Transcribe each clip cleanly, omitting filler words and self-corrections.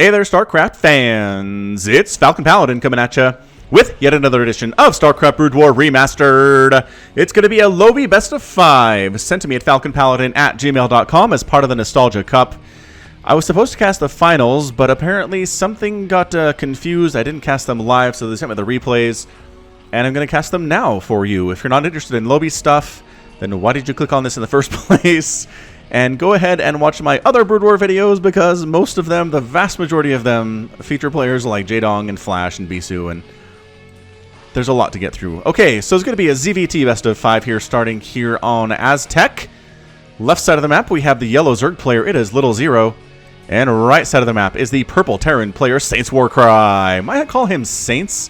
Hey there, StarCraft fans! It's Falcon Paladin coming at you with yet another edition of StarCraft Brood War Remastered. It's going to be a Lowbie Best of 5 sent to me at falconpaladin@gmail.com as part of the Nostalgia Cup. I was supposed to cast the finals, but apparently something got confused. I didn't cast them live, so they sent me the replays, and I'm going to cast them now for you. If you're not interested in Lowbie stuff, then why did you click on this in the first place? And go ahead and watch my other Brood War videos, because most of them, the vast majority of them, feature players like Jaedong and Flash and Bisu, and there's a lot to get through. Okay, so it's going to be a ZVT Best of 5 here, starting here on Aztec. Left side of the map, we have the yellow Zerg player. It is LittleZero. And right side of the map is the purple Terran player, SaintsWarcry. Might I call him Saints?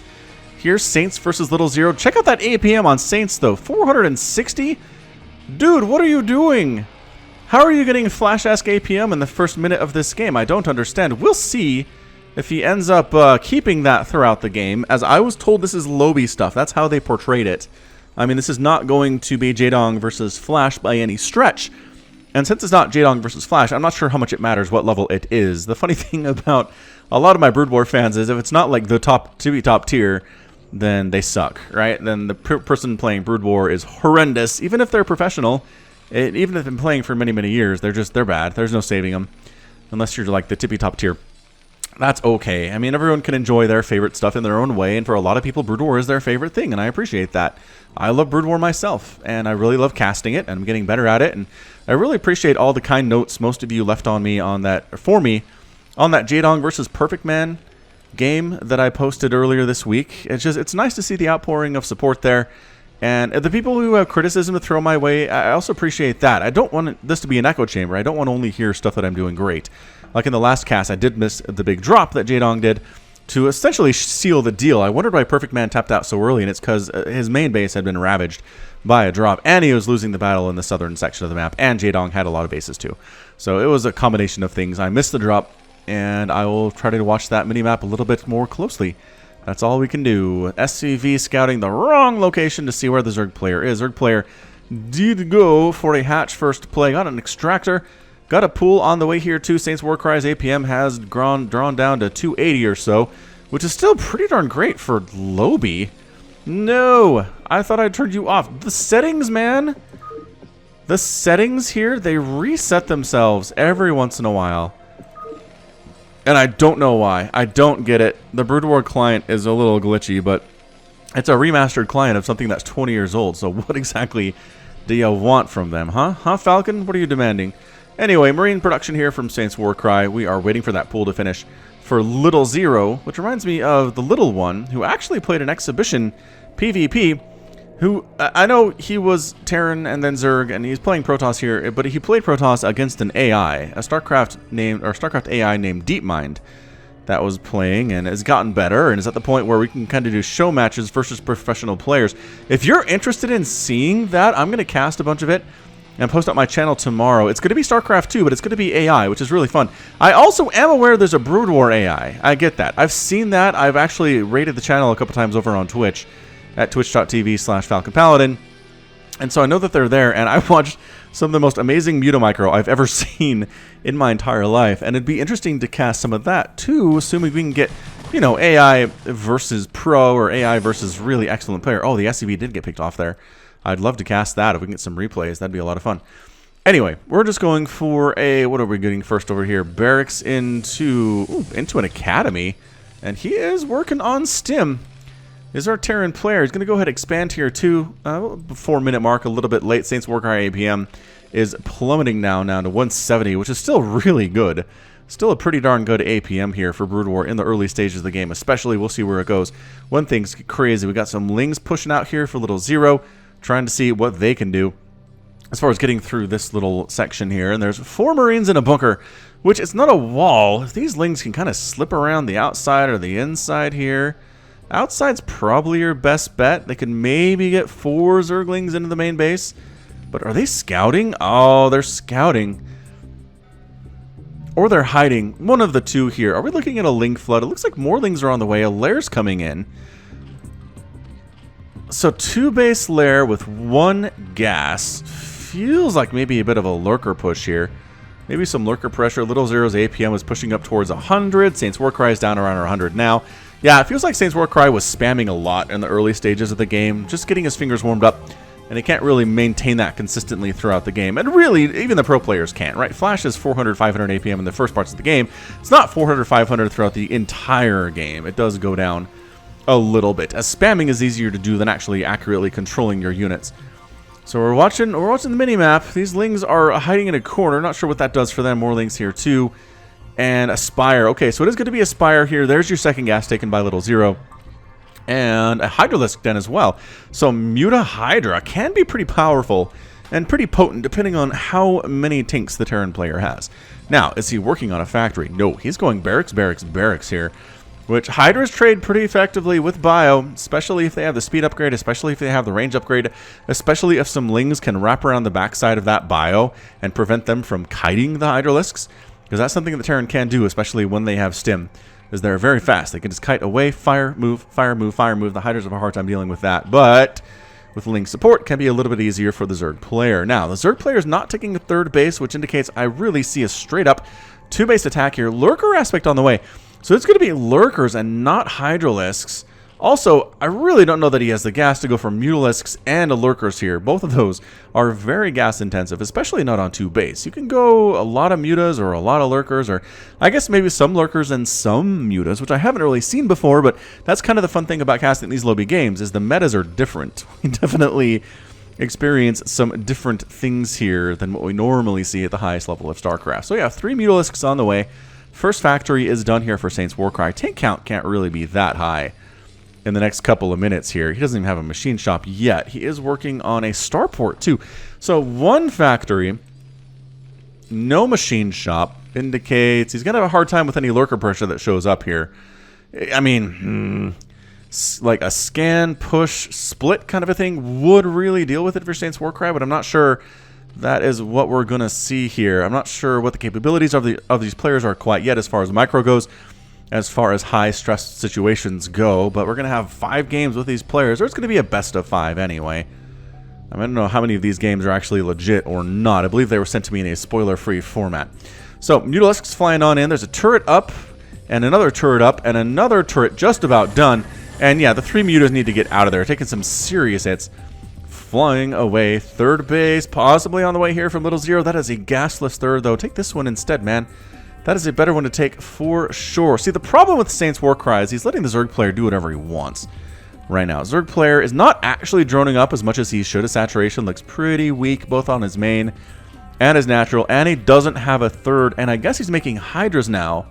Here's Saints versus LittleZero. Check out that APM on Saints, though. 460? Dude, what are you doing? How are you getting Flash-esque APM in the first minute of this game? I don't understand. We'll see if he ends up keeping that throughout the game. As I was told, this is Lowbie stuff. That's how they portrayed it. I mean, this is not going to be Jaedong versus Flash by any stretch. And since it's not Jaedong versus Flash, I'm not sure how much it matters what level it is. The funny thing about a lot of my Brood War fans is if it's not like the top tier, then they suck, right? Then the person playing Brood War is horrendous, even if they're professional. Even if they've been playing for many, many years, they're bad. There's no saving them. Unless you're like the tippy-top tier. That's okay. I mean, everyone can enjoy their favorite stuff in their own way, and for a lot of people, Brood War is their favorite thing, and I appreciate that. I love Brood War myself, and I really love casting it, and I'm getting better at it, and I really appreciate all the kind notes most of you left on me on that, or for me, on that Jaedong versus Perfect Man game that I posted earlier this week. It's nice to see the outpouring of support there. And the people who have criticism to throw my way, I also appreciate that. I don't want this to be an echo chamber. I don't want to only hear stuff that I'm doing great. Like in the last cast, I did miss the big drop that Jaedong did to essentially seal the deal. I wondered why Perfect Man tapped out so early, and it's because his main base had been ravaged by a drop, and he was losing the battle in the southern section of the map, and Jaedong had a lot of bases too. So it was a combination of things. I missed the drop, and I will try to watch that mini-map a little bit more closely. That's all we can do. SCV scouting the wrong location to see where the Zerg player is. Zerg player did go for a hatch first play. Got an extractor. Got a pool on the way here too. SaintsWarcry's APM has drawn down to 280 or so, which is still pretty darn great for Lowbie. No, I thought I turned you off. The settings, man. The settings here, they reset themselves every once in a while. And I don't know why. I don't get it. The Brood War client is a little glitchy, but it's a remastered client of something that's 20 years old. So what exactly do you want from them, huh? Huh, Falcon? What are you demanding? Anyway, Marine production here from SaintsWarcry. We are waiting for that pool to finish for LittleZero, which reminds me of the little one who actually played an exhibition PvP. Who, I know he was Terran and then Zerg, and he's playing Protoss here, but he played Protoss against an AI, a StarCraft AI named DeepMind that was playing and has gotten better and is at the point where we can kind of do show matches versus professional players. If you're interested in seeing that, I'm going to cast a bunch of it and post up my channel tomorrow. It's going to be StarCraft 2, but it's going to be AI, which is really fun. I also am aware there's a Brood War AI. I get that. I've seen that. I've actually rated the channel a couple times over on Twitch at twitch.tv/FalconPaladin. And so I know that they're there, and I watched some of the most amazing Mutamicro I've ever seen in my entire life. And it'd be interesting to cast some of that, too, assuming we can get, you know, AI versus pro or AI versus really excellent player. Oh, the SCV did get picked off there. I'd love to cast that if we can get some replays. That'd be a lot of fun. Anyway, we're just going for a, what are we getting first over here? Barracks into an academy. And he is working on Stim. Is our Terran player. He's going to go ahead and expand here too. 4-minute mark, a little bit late. SaintsWarcry APM is plummeting now to 170, which is still really good. Still a pretty darn good APM here for Brood War in the early stages of the game, especially. We'll see where it goes. One thing's crazy. We got some Lings pushing out here for LittleZero, trying to see what they can do as far as getting through this little section here. And there's 4 Marines in a bunker, which is not a wall. If these Lings can kind of slip around the outside or the inside here. Outside's probably your best bet. They could maybe get 4 Zerglings into the main base. But are they scouting? Oh, they're scouting. Or they're hiding. One of the two here. Are we looking at a Ling flood? It looks like more Lings are on the way. A lair's coming in. So 2 base lair with 1 gas. Feels like maybe a bit of a lurker push here. Maybe some lurker pressure. LittleZero's APM was pushing up towards 100. SaintsWarcry is down around 100 now. Yeah, it feels like SaintsWarcry was spamming a lot in the early stages of the game, just getting his fingers warmed up, and he can't really maintain that consistently throughout the game. And really, even the pro players can't, right? Flash is 400, 500 APM in the first parts of the game. It's not 400, 500 throughout the entire game. It does go down a little bit, as spamming is easier to do than actually accurately controlling your units. So we're watching the mini-map. These Lings are hiding in a corner. Not sure what that does for them. More Lings here too. And a Spire. Okay, so it is going to be a Spire here. There's your second gas taken by LittleZero. And a Hydralisk den as well. So Muta Hydra can be pretty powerful and pretty potent depending on how many tanks the Terran player has. Now, is he working on a factory? No, he's going barracks, barracks, barracks here. Which Hydras trade pretty effectively with Bio, especially if they have the speed upgrade, especially if they have the range upgrade, especially if some Lings can wrap around the backside of that Bio and prevent them from kiting the Hydralisks. Because that's something that Terran can do, especially when they have Stim, is they're very fast. They can just kite away, fire, move, fire, move, fire, move. The Hydras have a hard time dealing with that, but with Ling support, it can be a little bit easier for the Zerg player. Now, the Zerg player is not taking a third base, which indicates I really see a straight-up two-base attack here. Lurker aspect on the way. So it's going to be Lurkers and not Hydralisks. Also, I really don't know that he has the gas to go for Mutalisks and a Lurkers here. Both of those are very gas intensive, especially not on two base. You can go a lot of Mutas or a lot of Lurkers, or I guess maybe some Lurkers and some Mutas, which I haven't really seen before, but that's kind of the fun thing about casting these Lowbie games, is the metas are different. We definitely experience some different things here than what we normally see at the highest level of StarCraft. So yeah, 3 Mutalisks on the way. First factory is done here for SaintsWarcry. Tank count can't really be that high in the next couple of minutes here. He doesn't even have a machine shop yet. He is working on a starport too. So 1 factory, no machine shop, indicates he's going to have a hard time with any lurker pressure that shows up here. I mean, like a scan, push, split kind of a thing would really deal with it for SaintsWarcry, but I'm not sure that is what we're going to see here. I'm not sure what the capabilities of these players are quite yet as far as micro goes, as far as high stress situations go, but we're going to have 5 games with these players, or it's going to be a best of 5 anyway. I don't know how many of these games are actually legit or not. I believe they were sent to me in a spoiler-free format. So, Mutalisk's flying on in. There's a turret up, and another turret up, and another turret just about done. And yeah, the 3 Mutas need to get out of there, taking some serious hits. Flying away. Third base, possibly on the way here from LittleZero. That is a gasless third, though. Take this one instead, man. That is a better one to take for sure. See, the problem with SaintsWarcry is he's letting the Zerg player do whatever he wants right now. Zerg player is not actually droning up as much as he should. His saturation looks pretty weak, both on his main and his natural, and he doesn't have a third, and I guess he's making Hydras now.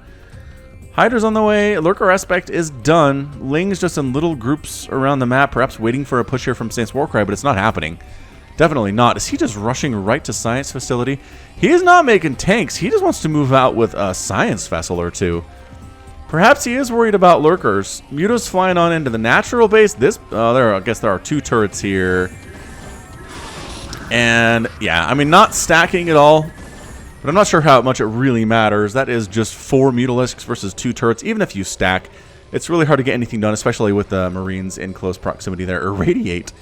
Hydras on the way. Lurker aspect is done. Ling's just in little groups around the map, perhaps waiting for a push here from SaintsWarcry, but it's not happening. Definitely not. Is he just rushing right to Science Facility? He is not making tanks. He just wants to move out with a Science Vessel or 2. Perhaps he is worried about Lurkers. Muta's flying on into the natural base. I guess there are 2 turrets here. And, yeah, I mean, not stacking at all. But I'm not sure how much it really matters. That is just 4 Mutalisks versus 2 turrets. Even if you stack, it's really hard to get anything done, especially with the Marines in close proximity there. Irradiate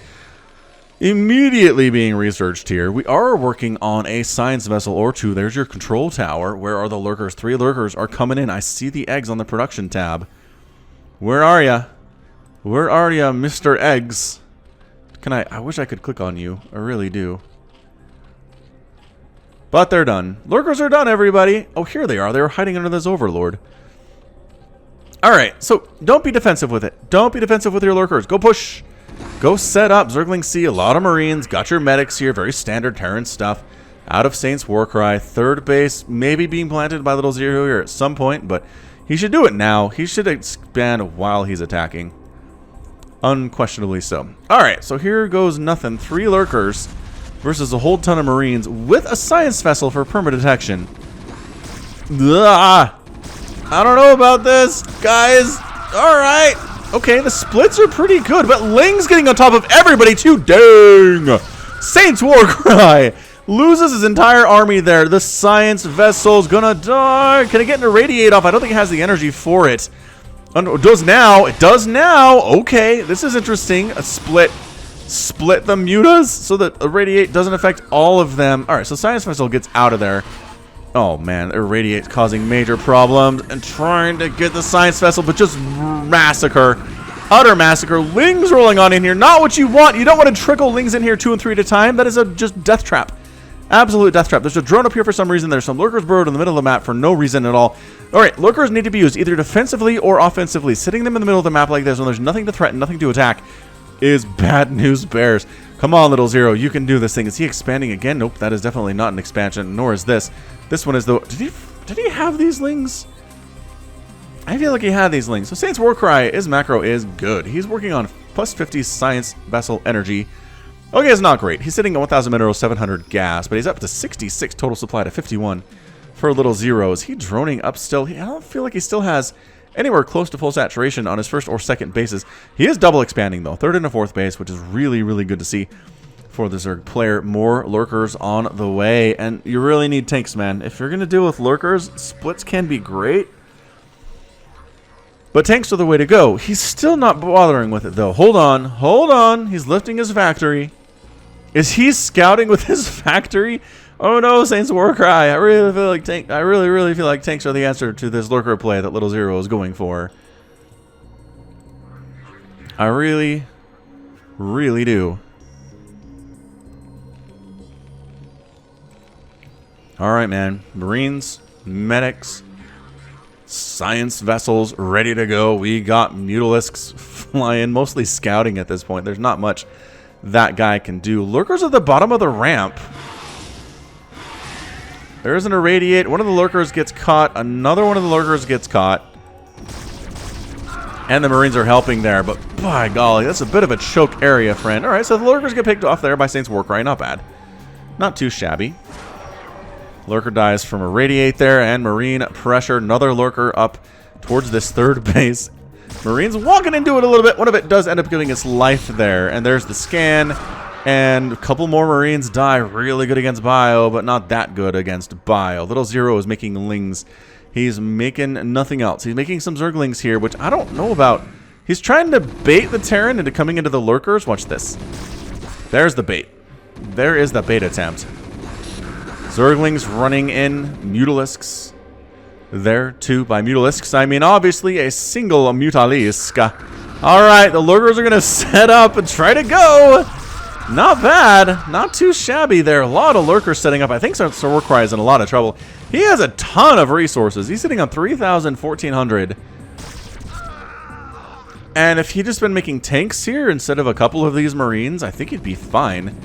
immediately being researched here. We are working on a Science Vessel or 2. There's your control tower. Where are the Lurkers? 3 Lurkers are coming in. I see the eggs on the production tab. Where are ya? Where are ya, Mr. Eggs? I wish I could click on you. I really do. But they're done. Lurkers are done, everybody. Oh, here they are. They were hiding under this Overlord. Alright, so don't be defensive with it. Don't be defensive with your Lurkers. Go push. Go set up. Zergling C, a lot of Marines. Got your medics here. Very standard Terran stuff. Out of SaintsWarcry. Third base maybe being planted by LittleZero here at some point, but he should do it now. He should expand while he's attacking. Unquestionably so. Alright, so here goes nothing. 3 Lurkers versus a whole ton of Marines with a Science Vessel for perma-detection. I don't know about this, guys. Alright. Okay, the splits are pretty good, but Ling's getting on top of everybody too. Dang! SaintsWarcry loses his entire army there. The Science Vessel's gonna die. Can it get an irradiate off? I don't think it has the energy for it. It does now. It does now. Okay, this is interesting. A split the mutas so that irradiate doesn't affect all of them. All right, so Science Vessel gets out of there. Oh man, Irradiate's causing major problems and trying to get the science vessel, but just massacre. Utter massacre. Lings rolling on in here. Not what you want. You don't want to trickle Lings in here 2 and 3 at a time. That is a just death trap. Absolute death trap. There's a drone up here for some reason. There's some lurkers burrowed in the middle of the map for no reason at all. Alright, lurkers need to be used either defensively or offensively. Sitting them in the middle of the map like this when there's nothing to threaten, nothing to attack is bad news bears. Come on, LittleZero. You can do this thing. Is he expanding again? Nope, that is definitely not an expansion, nor is this. This one is the... Did he have these Lings? I feel like he had these Lings. So SaintsWarcry, his macro is good. He's working on plus 50 science vessel energy. Okay, it's not great. He's sitting at 1,000 minerals, 700 gas, but he's up to 66 total supply to 51 for LittleZero. Is he droning up still? I don't feel like he still has anywhere close to full saturation on his first or second bases. He is double expanding, though. Third and a fourth base, which is really, really good to see for the Zerg player. More lurkers on the way, and you really need tanks, man. If you're going to deal with lurkers, splits can be great, but tanks are the way to go. He's still not bothering with it, though. Hold on. Hold on. He's lifting his factory. Is he scouting with his factory? Oh no, SaintsWarcry. I really feel like really feel like tanks are the answer to this lurker play that LittleZero is going for. I really do. Alright, man. Marines, medics, science vessels ready to go. We got mutalisks flying, mostly scouting at this point. There's not much that guy can do. Lurkers at the bottom of the ramp. There's an irradiate. One of the lurkers gets caught. Another one of the lurkers gets caught. And the Marines are helping there. But by golly, that's a bit of a choke area, friend. Alright, so the lurkers get picked off there by SaintsWarcry. Not bad. Not too shabby. Lurker dies from irradiate there. And Marine pressure. Another lurker up towards this third base. Marines walking into it a little bit. One of it does end up giving its life there. And there's the scan. And a couple more Marines die. Really good against Bio, but not that good against Bio. LittleZero is making Lings. He's making nothing else. He's making some Zerglings here, which I don't know about. He's trying to bait the Terran into coming into the lurkers. Watch this. There's the bait. There is the bait attempt. Zerglings running in. Mutalisks. There, too, by mutalisks. I mean, obviously, a single mutalisk. Alright, the lurkers are going to set up and try to go. Not bad. Not too shabby there. A lot of lurkers setting up. I think StarCraft is in a lot of trouble. He has a ton of resources. He's sitting on 3,000, 1,400. And if he'd just been making tanks here instead of a couple of these Marines, I think he'd be fine.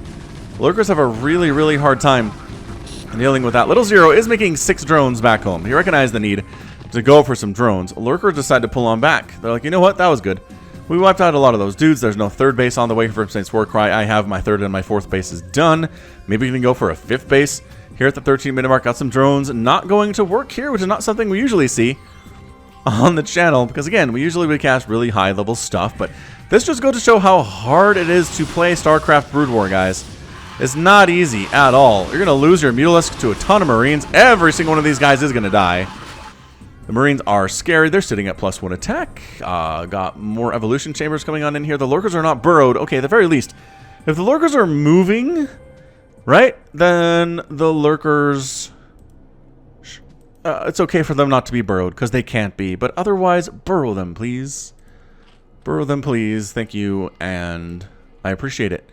Lurkers have a really, really hard time dealing with that. LittleZero is making 6 drones back home. He recognized the need to go for some drones. Lurkers decide to pull on back. They're like, you know what? That was good. We wiped out a lot of those dudes. There's no third base on the way from SaintsWarcry. I have my third and my fourth bases done. Maybe we can go for a 5th base here at the 13-minute mark. Got some drones not going to work here, which is not something we usually see on the channel. Because, again, we usually would cast really high-level stuff. But this just goes to show how hard it is to play StarCraft Brood War, guys. It's not easy at all. You're going to lose your Mutalisk to a ton of Marines. Every single one of these guys is going to die. The Marines are scary. They're sitting at +1 attack. Got more evolution chambers coming on in here. The lurkers are not burrowed. Okay, at the very least, if the lurkers are moving, right, then the lurkers... it's okay for them not to be burrowed, because they can't be. But otherwise, burrow them, please. Burrow them, please. Thank you, and I appreciate it.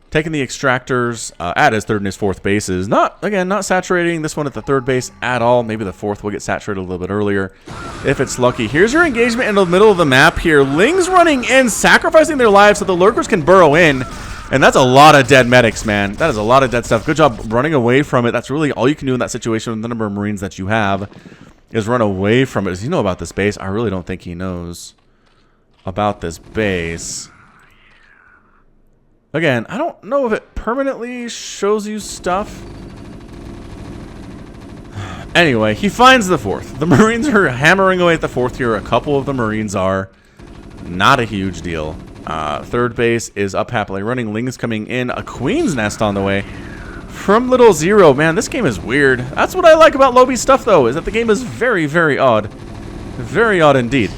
Taking the extractors at his third and his fourth bases. Not saturating this one at the third base at all. Maybe the fourth will get saturated a little bit earlier if it's lucky. Here's your engagement in the middle of the map here. Lings running in, sacrificing their lives so the lurkers can burrow in. And that's a lot of dead medics, man. That is a lot of dead stuff. Good job running away from it. That's really all you can do in that situation with the number of Marines that you have is run away from it. Does he know about this base? I really don't think he knows about this base. Again, I don't know if it permanently shows you stuff. Anyway, he finds the fourth. The Marines are hammering away at the fourth here. A couple of the Marines are. Not a huge deal. Third base is up happily running. Lings coming in. A Queen's Nest on the way from LittleZero. Man, this game is weird. That's what I like about Lowbie's stuff, though, is that the game is very, very odd. Very odd indeed.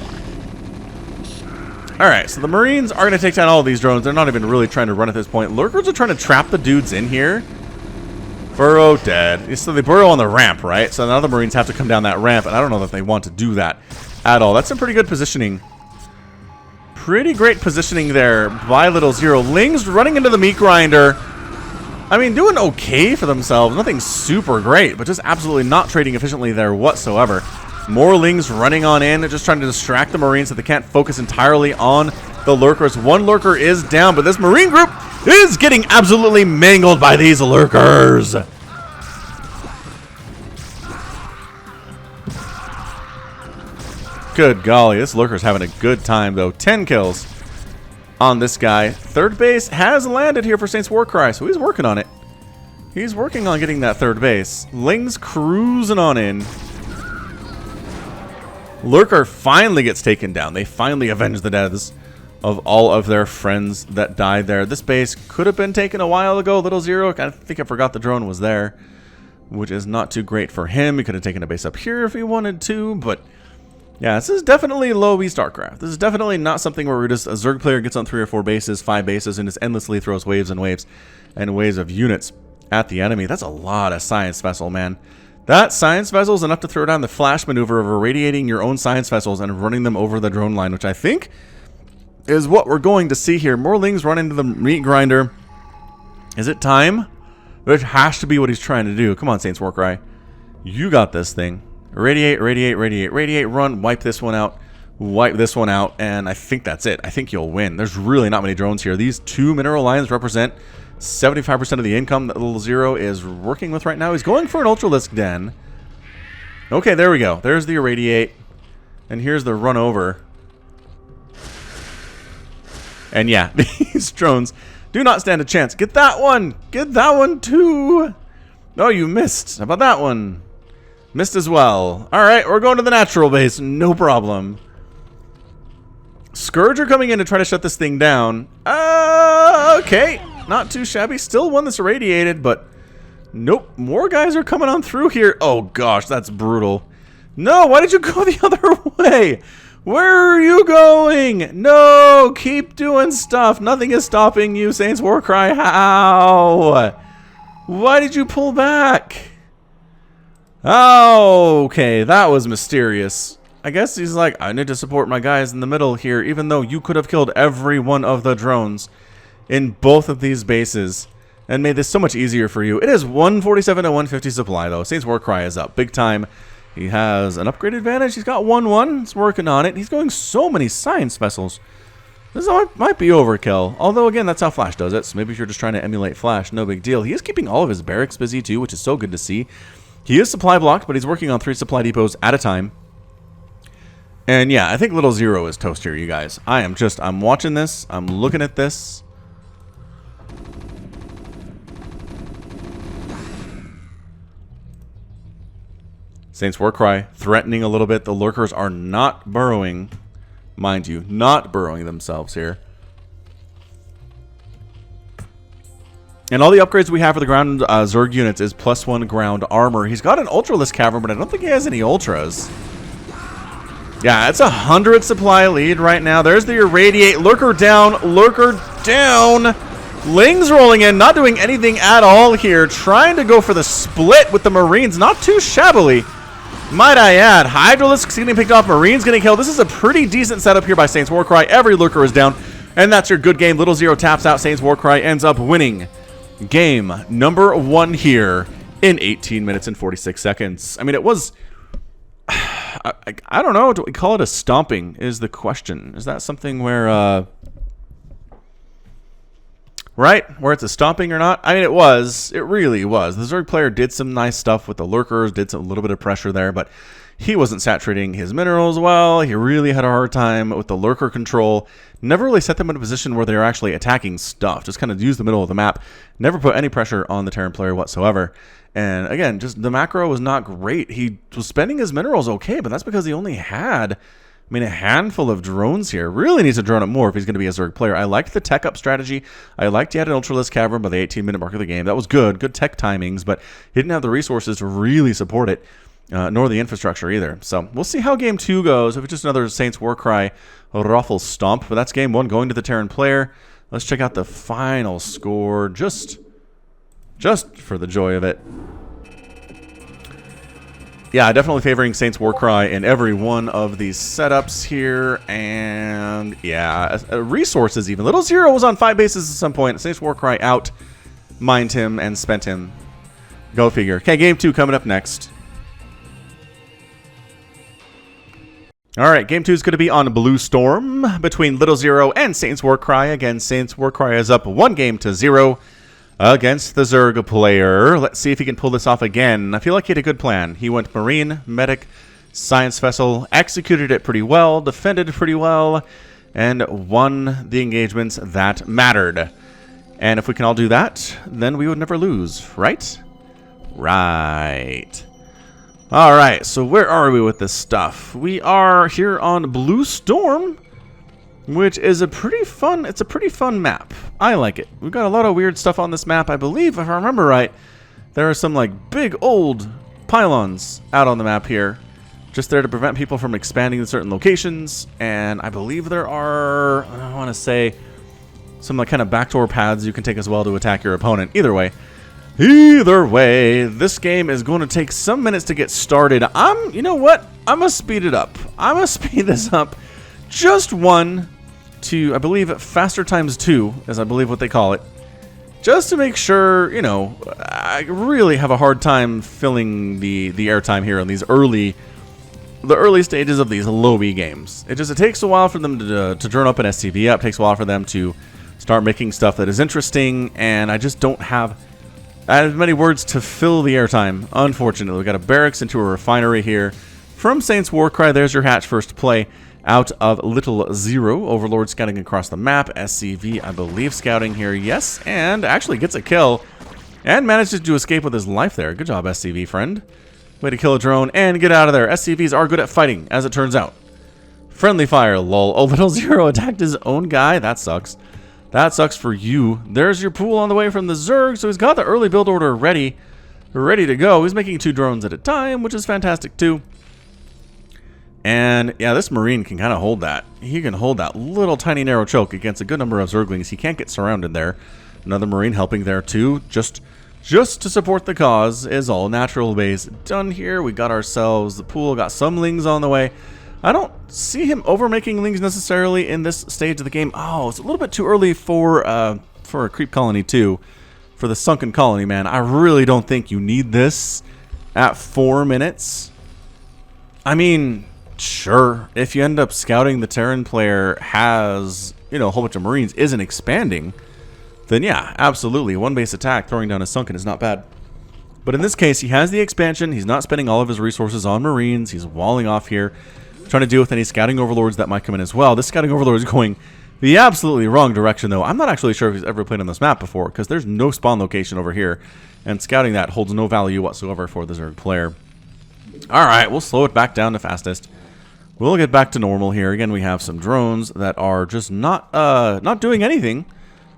Alright, so the Marines are going to take down all of these drones. They're not even really trying to run at this point. Lurkers are trying to trap the dudes in here. Burrow dead. So they burrow on the ramp, right? So now the Marines have to come down that ramp, and I don't know that they want to do that at all. That's some pretty good positioning. Pretty great positioning there by LittleZero. Lings running into the meat grinder. I mean, doing okay for themselves. Nothing super great, but just absolutely not trading efficiently there whatsoever. More Lings running on in, just trying to distract the Marines so they can't focus entirely on the Lurkers. One Lurker is down, but this Marine group is getting absolutely mangled by these Lurkers. Good golly, this Lurker's having a good time, though. 10 kills on this guy. Third base has landed here for SaintsWarcry, so he's working on it. He's working on getting that third base. Lings cruising on in. Lurker finally gets taken down. They finally avenge the deaths of all of their friends that died there. This base could have been taken a while ago. LittleZero, I think I forgot the drone was there, which is not too great for him. He could have taken a base up here if he wanted to, but yeah, this is definitely Lowbie StarCraft. This is definitely not something where we're just a Zerg player gets on 3 or 4 bases, 5 bases, and just endlessly throws waves and waves and waves of units at the enemy. That's a lot of science vessel, man. That science vessel is enough to throw down the flash maneuver of irradiating your own science vessels and running them over the drone line, which I think is what we're going to see here. More Lings run into the meat grinder. Is it time? Which has to be what he's trying to do. Come on, SaintsWarcry. You got this thing. Radiate, radiate, radiate, radiate, run, wipe this one out, and I think that's it. I think you'll win. There's really not many drones here. These 2 mineral lines represent 75% of the income that LittleZero is working with right now. He's going for an Ultralisk Den. Okay, there we go. There's the irradiate, and here's the run over. And yeah, these drones do not stand a chance. Get that one! Get that one too! Oh, you missed. How about that one? Missed as well. Alright, we're going to the natural base. No problem. Scourge are coming in to try to shut this thing down. Okay. Not too shabby. Still one that's irradiated, but nope. More guys are coming on through here. Oh gosh, that's brutal. No, why did you go the other way? Where are you going? No, keep doing stuff. Nothing is stopping you, SaintsWarcry. How? Why did you pull back? Oh, okay, that was mysterious. I guess he's like, I need to support my guys in the middle here, even though you could have killed every one of the drones in both of these bases and made this so much easier for you. It is 147 to 150 supply, though. SaintsWarcry is up big time. He has an upgrade advantage. He's got 1-1. He's working on it. He's going so many science vessels. This might be overkill. Although, again, that's how Flash does it. So maybe if you're just trying to emulate Flash, no big deal. He is keeping all of his barracks busy, too, which is so good to see. He is supply blocked, but he's working on 3 supply depots at a time. And yeah, I think LittleZero is toast here, you guys. I'm watching this. I'm looking at this. SaintsWarcry threatening a little bit. The Lurkers are not burrowing, mind you, not burrowing themselves here. And all the upgrades we have for the ground Zerg units is +1 ground armor. He's got an Ultralisk Cavern, but I don't think he has any Ultras. Yeah, it's 100 supply lead right now. There's the irradiate. Lurker down. Lurker down. Lings rolling in, not doing anything at all here. Trying to go for the split with the Marines. Not too shabbily, might I add. Hydralisk getting picked off. Marines getting killed. This is a pretty decent setup here by SaintsWarcry. Every Lurker is down. And that's your good game. LittleZero taps out. SaintsWarcry ends up winning game number 1 here in 18 minutes and 46 seconds. I mean, it was... I don't know. Do we call it a stomping is the question. Is that something where... right? Where it's a stomping or not? I mean, it was. It really was. The Zerg player did some nice stuff with the Lurkers, did a little bit of pressure there, but he wasn't saturating his minerals well. He really had a hard time with the Lurker control. Never really set them in a position where they were actually attacking stuff. Just kind of used the middle of the map. Never put any pressure on the Terran player whatsoever. And again, just the macro was not great. He was spending his minerals okay, but that's because he only had... I mean, a handful of drones here. Really needs to drone up more if he's going to be a Zerg player. I liked the tech up strategy. I liked he had an Ultralisk Cavern by the 18-minute mark of the game. That was good. Good tech timings, but he didn't have the resources to really support it, nor the infrastructure either. So we'll see how game 2 goes. If it's just another SaintsWarcry ruffle stomp, but that's game 1 going to the Terran player. Let's check out the final score. Just just for the joy of it. Yeah, definitely favoring SaintsWarcry in every one of these setups here. And yeah, resources even. LittleZero was on 5 bases at some point. SaintsWarcry out, mined him, and spent him. Go figure. Okay, game 2 coming up next. Alright, game 2 is going to be on Blue Storm between LittleZero and SaintsWarcry. Again, SaintsWarcry is up 1-0 against the Zerg player. Let's see if he can pull this off again. I feel like he had a good plan. He went Marine, Medic, Science Vessel, executed it pretty well, defended pretty well, and won the engagements that mattered. And if we can all do that, then we would never lose, right? Right. Alright, so where are we with this stuff? We are here on Blue Storm, which is a pretty fun map. I like it. We've got a lot of weird stuff on this map. I believe, if I remember right, there are some like big old pylons out on the map here, just there to prevent people from expanding in certain locations. And I believe there are, I want to say, some like kind of backdoor paths you can take as well to attack your opponent. Either way, this game is going to take some minutes to get started. You know what? I'm gonna speed it up. I'm gonna speed this up just 1 to, I believe, faster times 2, as I believe what they call it, just to make sure, you know, I really have a hard time filling the airtime here on these early stages of these Lowbie games. It takes a while for them to turn up an SCV up. It takes a while for them to start making stuff that is interesting, and I just don't have as many words to fill the airtime, unfortunately. We've got a barracks into a refinery here from SaintsWarcry. There's your hatch first play out of LittleZero. Overlord scouting across the map. SCV, I believe, scouting here, yes, and actually gets a kill and manages to escape with his life there. Good job, SCV friend. Way to kill a drone and get out of there. SCVs are good at fighting, as it turns out. Friendly fire, lol. Oh, LittleZero attacked his own guy. That sucks. That sucks for you. There's your pool on the way from the Zerg, so he's got the early build order ready to go. He's making 2 drones at a time, which is fantastic too. And yeah, this Marine can kind of hold that. He can hold that little tiny narrow choke against a good number of Zerglings. He can't get surrounded there. Another Marine helping there too. Just to support the cause is all. Natural base done here. We got ourselves the pool. Got some Lings on the way. I don't see him overmaking Lings necessarily in this stage of the game. Oh, it's a little bit too early for a creep colony too. For the sunken colony, man. I really don't think you need this at 4 minutes. I mean, sure, if you end up scouting the Terran player has, you know, a whole bunch of Marines, isn't expanding, then yeah, absolutely. 1 base attack, throwing down a sunken is not bad. But in this case, he has the expansion. He's not spending all of his resources on Marines. He's walling off here, trying to deal with any scouting overlords that might come in as well. This scouting overlord is going the absolutely wrong direction, though. I'm not actually sure if he's ever played on this map before, because there's no spawn location over here, and scouting that holds no value whatsoever for the Zerg player. Alright, we'll slow it back down to fastest. We'll get back to normal here. Again, we have some drones that are just not doing anything.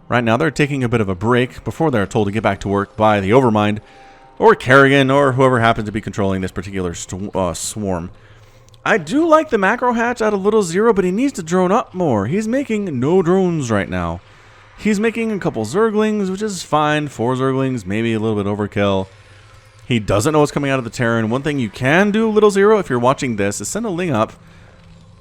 Right now, they're taking a bit of a break before they're told to get back to work by the Overmind, or Kerrigan, or whoever happens to be controlling this particular swarm. I do like the macro hatch out of LittleZero, but he needs to drone up more. He's making no drones right now. He's making a couple Zerglings, which is fine. 4 Zerglings, maybe a little bit overkill. He doesn't know what's coming out of the Terran. One thing you can do, LittleZero, if you're watching this, is send a Ling up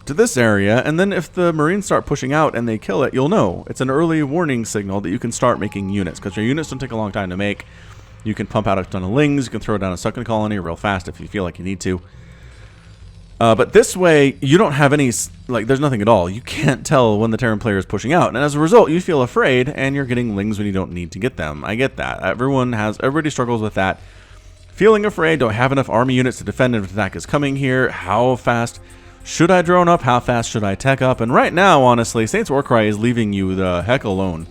to this area, and then if the Marines start pushing out and they kill it, you'll know. It's an early warning signal that you can start making units, because your units don't take a long time to make. You can pump out a ton of Lings, you can throw down a second colony real fast if you feel like you need to. But this way, you don't have any, like, there's nothing at all. You can't tell when the Terran player is pushing out, and as a result, you feel afraid, and you're getting Lings when you don't need to get them. I get that. Everybody struggles with that. Feeling afraid, do I have enough army units to defend if attack is coming here? How fast should I drone up? How fast should I tech up? And right now, honestly, SaintsWarcry is leaving you the heck alone.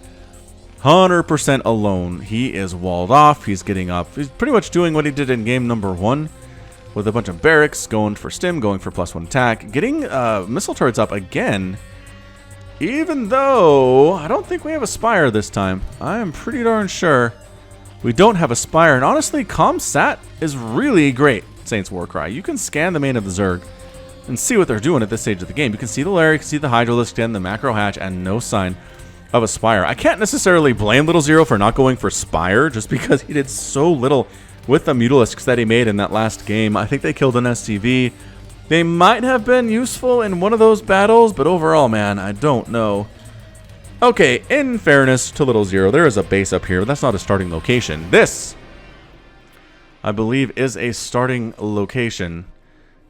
100% alone. He is walled off. He's getting up. He's pretty much doing what he did in game number 1. With a bunch of barracks, going for stim, going for +1 attack. Getting missile turrets up again. Even though I don't think we have a Spire this time. I am pretty darn sure we don't have a Spire. And honestly, ComSat is really great, SaintsWarcry. You can scan the main of the Zerg and see what they're doing at this stage of the game. You can see the lair, you can see the Hydralisk and the macro hatch, and no sign of a Spire. I can't necessarily blame LittleZero for not going for Spire, just because he did so little with the mutalisks that he made in that last game. I think they killed an SCV. They might have been useful in one of those battles, but overall, man, I don't know. Okay, in fairness to LittleZero, there is a base up here, but that's not a starting location. This, I believe, is a starting location.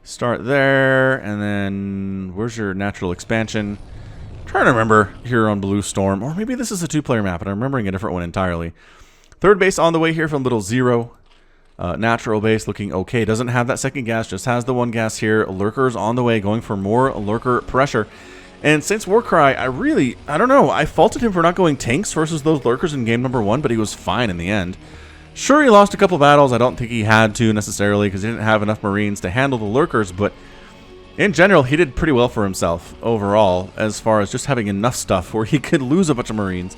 Start there, and then where's your natural expansion? I'm trying to remember here on Blue Storm, or maybe this is a two-player map, and I'm remembering a different one entirely. Third base on the way here from LittleZero. Natural base looking okay. Doesn't have that second gas, just has the one gas here. Lurkers on the way, going for more lurker pressure. And SaintsWarcry, I don't know. I faulted him for not going tanks versus those lurkers in game number 1, but he was fine in the end. Sure, he lost a couple battles. I don't think he had to necessarily because he didn't have enough Marines to handle the lurkers, but in general, he did pretty well for himself overall as far as just having enough stuff where he could lose a bunch of Marines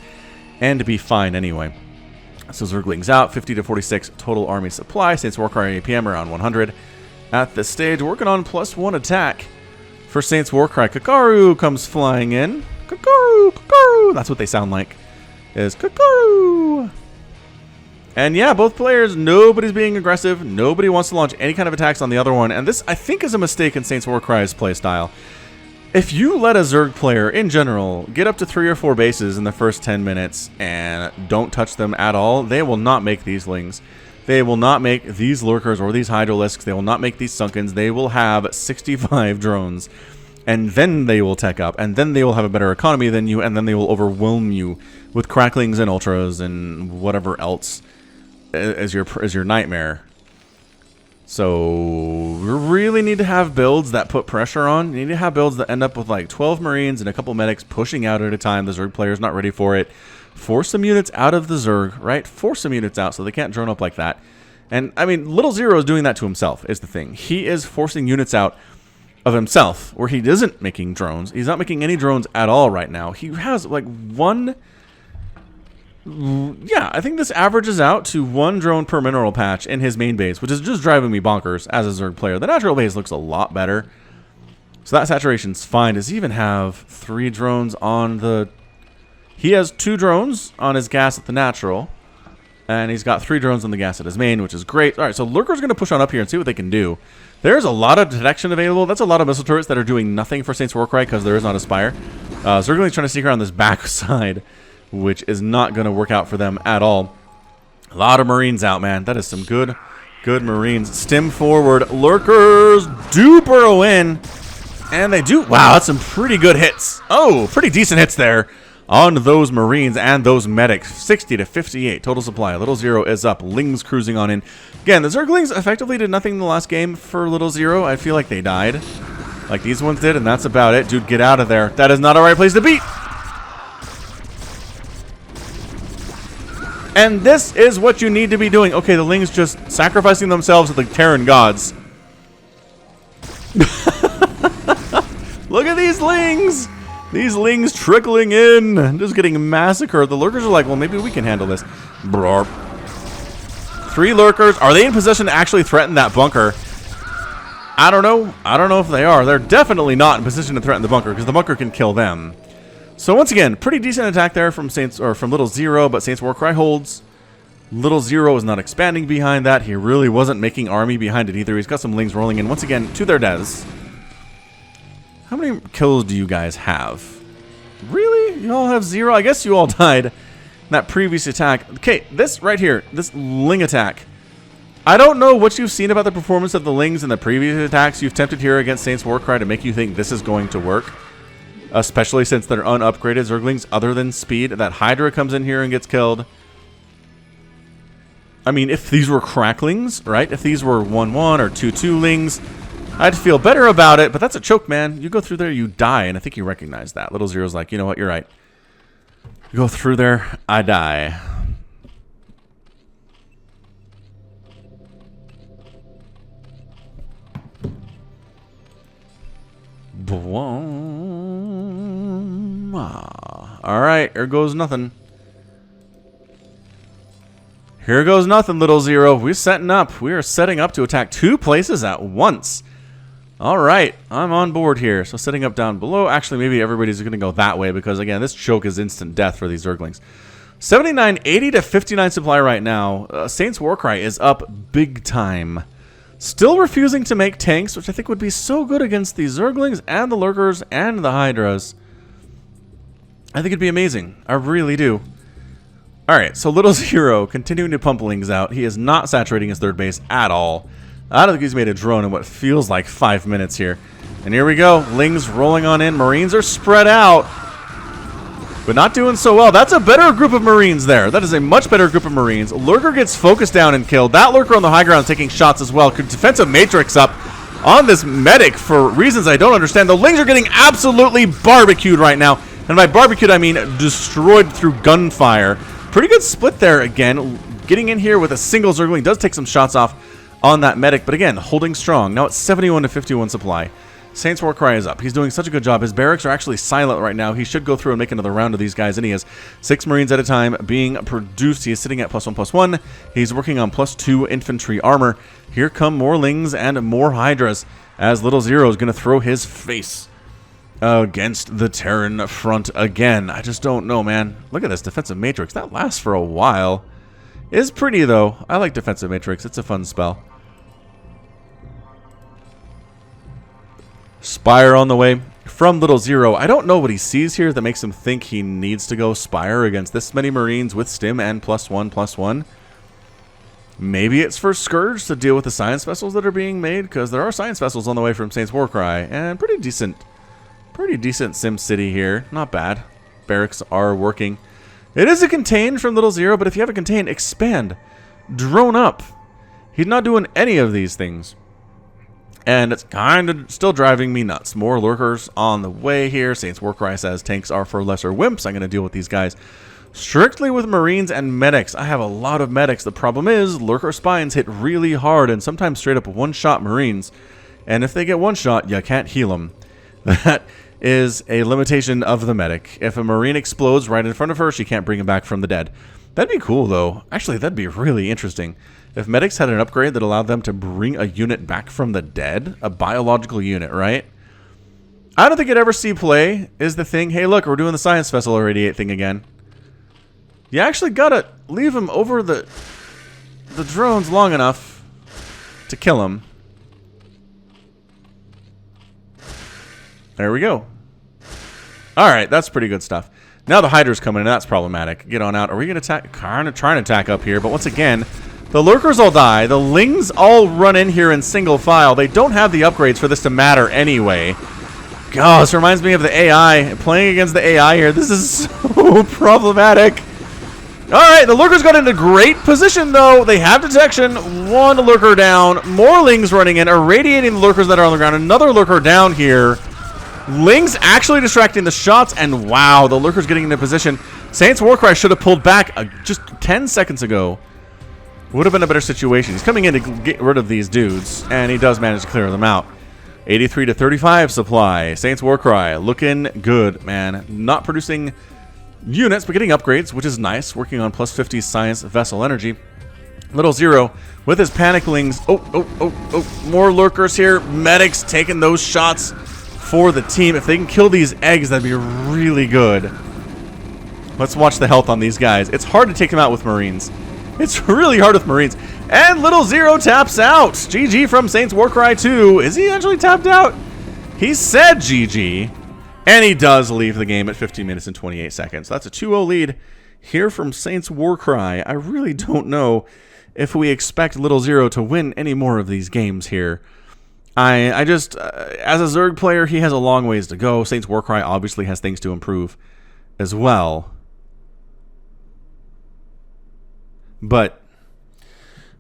and be fine anyway. So Zerglings out, 50 to 46 total army supply. SaintsWarcry APM around 100. At this stage, working on +1 attack for SaintsWarcry. Kakaru comes flying in. Kakaru, Kakaru. That's what they sound like, is Kakaru. And yeah, both players, nobody's being aggressive. Nobody wants to launch any kind of attacks on the other one. And this, I think, is a mistake in SaintsWarcry's playstyle. If you let a Zerg player, in general, get up to 3 or 4 bases in the first 10 minutes and don't touch them at all, they will not make these Lings. They will not make these Lurkers or these Hydralisks. They will not make these Sunkens. They will have 65 drones. And then they will tech up. And then they will have a better economy than you. And then they will overwhelm you with Cracklings and Ultras and whatever else as your nightmare. So we really need to have builds that put pressure on. You need to have builds that end up with like 12 Marines and a couple medics pushing out at a time. The Zerg player's not ready for it. Force some units out of the Zerg, right? Force some units out so they can't drone up like that. And I mean, LittleZero is doing that to himself, is the thing. He is forcing units out of himself where he isn't making drones. He's not making any drones at all right now. He has like one... Yeah, I think this averages out to 1 drone per mineral patch in his main base, which is just driving me bonkers as a Zerg player. The natural base looks a lot better. So that saturation's fine. Does he even have 3 drones on the... He has 2 drones on his gas at the natural. And he's got 3 drones on the gas at his main, which is great. Alright, so Lurker's going to push on up here and see what they can do. There's a lot of detection available. That's a lot of missile turrets that are doing nothing for SaintsWarcry because there is not a Spire. Zergling's trying to sneak around this back side, which is not going to work out for them at all. A lot of Marines out, man. That is some good Marines. Stim forward. Lurkers do burrow in. And they do. Wow, that's some pretty good hits. Oh, pretty decent hits there on those Marines and those medics. 60 to 58 total supply. LittleZero is up. Lings cruising on in. Again, the Zerglings effectively did nothing in the last game for LittleZero. I feel like they died like these ones did, and that's about it. Dude, get out of there. That is not a right place to be. And this is what you need to be doing. Okay, the Lings just sacrificing themselves to the Terran gods. Look at these Lings. These Lings trickling in. Just getting massacred. The Lurkers are like, well, maybe we can handle this. Blarp. 3 Lurkers. Are they in position to actually threaten that bunker? I don't know. I don't know if they are. They're definitely not in position to threaten the bunker because the bunker can kill them. So once again, pretty decent attack there from LittleZero, but SaintsWarcry holds. LittleZero is not expanding behind that. He really wasn't making army behind it either. He's got some Lings rolling in once again to their deaths. How many kills do you guys have? Really? You all have 0? I guess you all died in that previous attack. Okay, this right here, this Ling attack. I don't know what you've seen about the performance of the Lings in the previous attacks you've attempted here against SaintsWarcry to make you think this is going to work. Especially since they're unupgraded Zerglings other than speed. That Hydra comes in here and gets killed. I mean, if these were Cracklings, right? If these were 1-1 or 2-2 Lings, I'd feel better about it. But that's a choke, man. You go through there, you die. And I think you recognize that. LittleZero's like, you know what? You're right. You go through there, I die. Alright, here goes nothing. Here goes nothing, LittleZero. We're setting up. We are setting up to attack 2 places at once. All right, I'm on board here. So setting up down below. Actually, maybe everybody's going to go that way because, again, this choke is instant death for these Zerglings. 79, 80 to 59 supply right now. SaintsWarcry is up big time. Still refusing to make tanks, which I think would be so good against the Zerglings and the Lurkers and the Hydras. I think it'd be amazing. I really do. Alright, so LittleZero continuing to pump Lings out. He is not saturating his third base at all. I don't think he's made a drone in what feels like 5 minutes here. And here we go. Lings rolling on in. Marines are spread out, but not doing so well. That's a better group of Marines there. That is a much better group of Marines. Lurker gets focused down and killed. That Lurker on the high ground is taking shots as well. Defensive Matrix up on this medic for reasons I don't understand. The Lings are getting absolutely barbecued right now. And by barbecued, I mean destroyed through gunfire. Pretty good split there again. Getting in here with a single Zergling does take some shots off on that medic, but again, holding strong. Now it's 71 to 51 supply. SaintsWarcry is up. He's doing such a good job. His barracks are actually silent right now. He should go through and make another round of these guys, and he has 6 Marines at a time being produced. He is sitting at +1/+1. He's working on +2 infantry armor. Here come more Lings and more Hydras as LittleZero is going to throw his face against the Terran front again. I just don't know, man. Look at this defensive matrix. That lasts for a while. It's pretty, though. I like defensive matrix. It's a fun spell. Spire on the way from LittleZero. I don't know what he sees here that makes him think he needs to go Spire against this many Marines with Stim and +1/+1. Maybe it's for Scourge to deal with the science vessels that are being made, because there are science vessels on the way from SaintsWarcry, and pretty decent Sim City here. Not bad. Barracks are working. It is a contain from LittleZero, but if you have a contain, expand. Drone up. He's not doing any of these things. And it's kind of still driving me nuts. More Lurkers on the way here. SaintsWarcry says tanks are for lesser wimps. I'm going to deal with these guys strictly with Marines and medics. I have a lot of medics. The problem is Lurker spines hit really hard and sometimes straight up one-shot Marines. And if they get one shot, you can't heal them. That is a limitation of the medic. If a Marine explodes right in front of her, she can't bring him back from the dead. That'd be cool, though. Actually, that'd be really interesting. If medics had an upgrade that allowed them to bring a unit back from the dead, a biological unit, right? I don't think you'd ever see play is the thing. Hey, look, we're doing the science vessel irradiate thing again. You actually gotta leave them over the drones long enough to kill them. There we go. Alright, that's pretty good stuff. Now the Hydra's coming in, that's problematic. Get on out. Are we going to attack? Kind of trying to attack up here, but once again, the Lurkers all die. The Lings all run in here in single file. They don't have the upgrades for this to matter anyway. God, this reminds me of the AI. Playing against the AI here, this is so problematic. Alright, the Lurkers got into great position, though. They have detection. One Lurker down. More Lings running in, irradiating the Lurkers that are on the ground. Another Lurker down here. Lings actually distracting the shots, and wow, the Lurker's getting into position. SaintsWarcry should have pulled back just 10 seconds ago. Would have been a better situation. He's coming in to get rid of these dudes, and he does manage to clear them out. 83 to 35 supply. SaintsWarcry looking good, man. Not producing units, but getting upgrades, which is nice. Working on +50 science vessel energy. LittleZero with his panic Lings. Oh, more Lurkers here. Medics taking those shots for the team. If they can kill these eggs, that'd be really good. Let's watch the health on these guys. It's hard to take them out with Marines. It's really hard with Marines. And LittleZero taps out. GG from SaintsWarcry 2. Is he actually tapped out? He said GG. And he does leave the game at 15 minutes and 28 seconds. That's a 2-0 lead here from SaintsWarcry. I really don't know if we expect LittleZero to win any more of these games here. I just, as a Zerg player, he has a long ways to go. SaintsWarcry obviously has things to improve as well. But,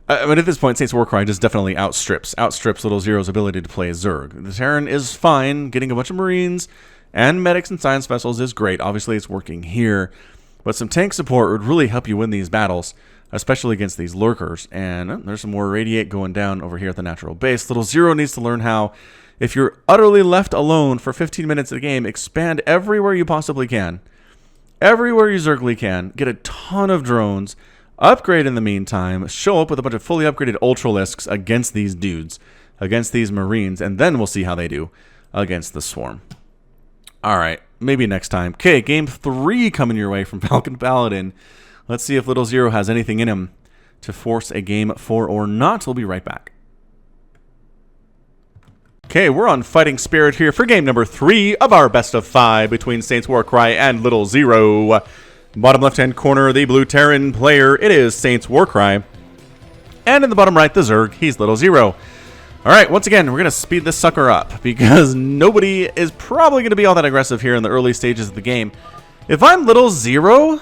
I mean, at this point, SaintsWarcry just definitely outstrips LittleZero's ability to play as Zerg. The Terran is fine. Getting a bunch of Marines and medics and science vessels is great. Obviously, it's working here. But some tank support would really help you win these battles, especially against these Lurkers. And there's some more Radiate going down over here at the natural base. LittleZero needs to learn how, if you're utterly left alone for 15 minutes of the game, expand everywhere you possibly can. Everywhere you Zergly can. Get a ton of drones. Upgrade in the meantime. Show up with a bunch of fully upgraded Ultralisks against these dudes. against these Marines, and then we'll see how they do against the Swarm. All right, maybe next time. Okay, game 3 coming your way from Falcon Paladin. Let's see if LittleZero has anything in him to force a game 4 or not. We'll be right back. Okay, we're on Fighting Spirit here for game number 3 of our best of 5 between SaintsWarcry and LittleZero. Bottom left-hand corner, the blue Terran player, it is SaintsWarcry. And in the bottom right, the Zerg, he's LittleZero. Alright, once again, we're going to speed this sucker up because nobody is probably going to be all that aggressive here in the early stages of the game. If I'm LittleZero,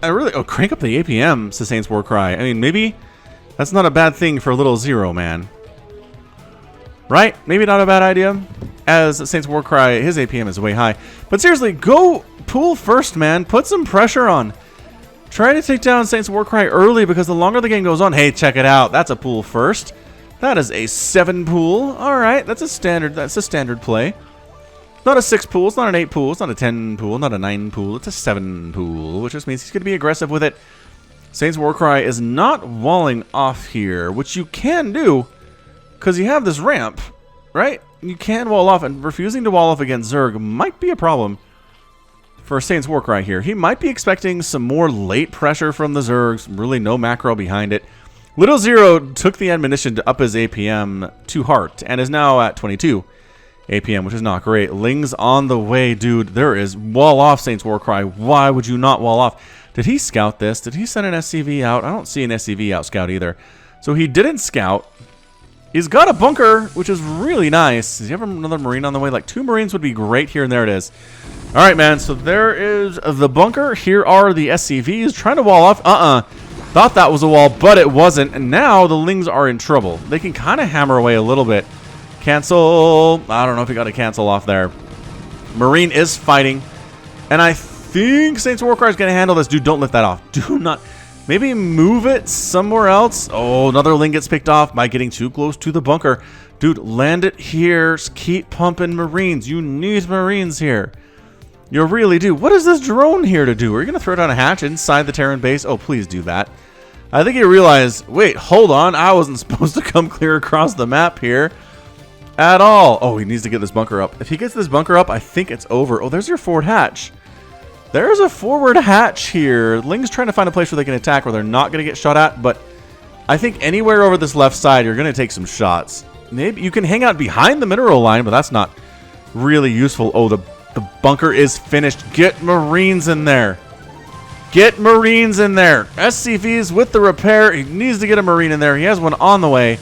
I really... Oh, crank up the APM, to SaintsWarcry. I mean, maybe that's not a bad thing for LittleZero, man. Right? Maybe not a bad idea. As SaintsWarcry, his APM is way high. But seriously, go pool first, man. Put some pressure on. Try to take down SaintsWarcry early because the longer the game goes on... Hey, check it out. That's a pool first. That is a 7 pool. Alright, that's a standard play. Not a 6 pool, it's not an 8 pool, it's not a 10 pool, not a 9 pool, it's a 7 pool, which just means he's going to be aggressive with it. SaintsWarcry is not walling off here, which you can do because you have this ramp, right? You can wall off, and refusing to wall off against Zerg might be a problem for SaintsWarcry here. He might be expecting some more late pressure from the Zergs, really no macro behind it. LittleZero took the admonition to up his APM to heart and is now at 22 APM, which is not great. Ling's on the way, dude. There is wall off, SaintsWarcry. Why would you not wall off? Did he scout this? Did he send an SCV out? I don't see an SCV out scout either. So he didn't scout. He's got a bunker, which is really nice. Does he have another Marine on the way? Like 2 Marines would be great here, and there it is. All right, man. So there is the bunker. Here are the SCVs trying to wall off. Thought that was a wall, but it wasn't. And now the Lings are in trouble. They can kind of hammer away a little bit. Cancel. I don't know if he got a cancel off there. Marine is fighting. And I think SaintsWarcry is going to handle this. Dude, don't lift that off. Do not. Maybe move it somewhere else. Oh, another Ling gets picked off by getting too close to the bunker. Dude, land it here. Keep pumping Marines. You need Marines here. You really do. What is this drone here to do? Are you going to throw down a hatch inside the Terran base? Oh, please do that. I think he realized, wait, hold on. I wasn't supposed to come clear across the map here at all. Oh, he needs to get this bunker up. If he gets this bunker up, I think it's over. Oh, there's your forward hatch. There's a forward hatch here. Ling's trying to find a place where they can attack where they're not going to get shot at, but I think anywhere over this left side, you're going to take some shots. Maybe you can hang out behind the mineral line, but that's not really useful. Oh, the bunker is finished. Get Marines in there. Get Marines in there. SCVs with the repair. He needs to get a Marine in there. He has one on the way.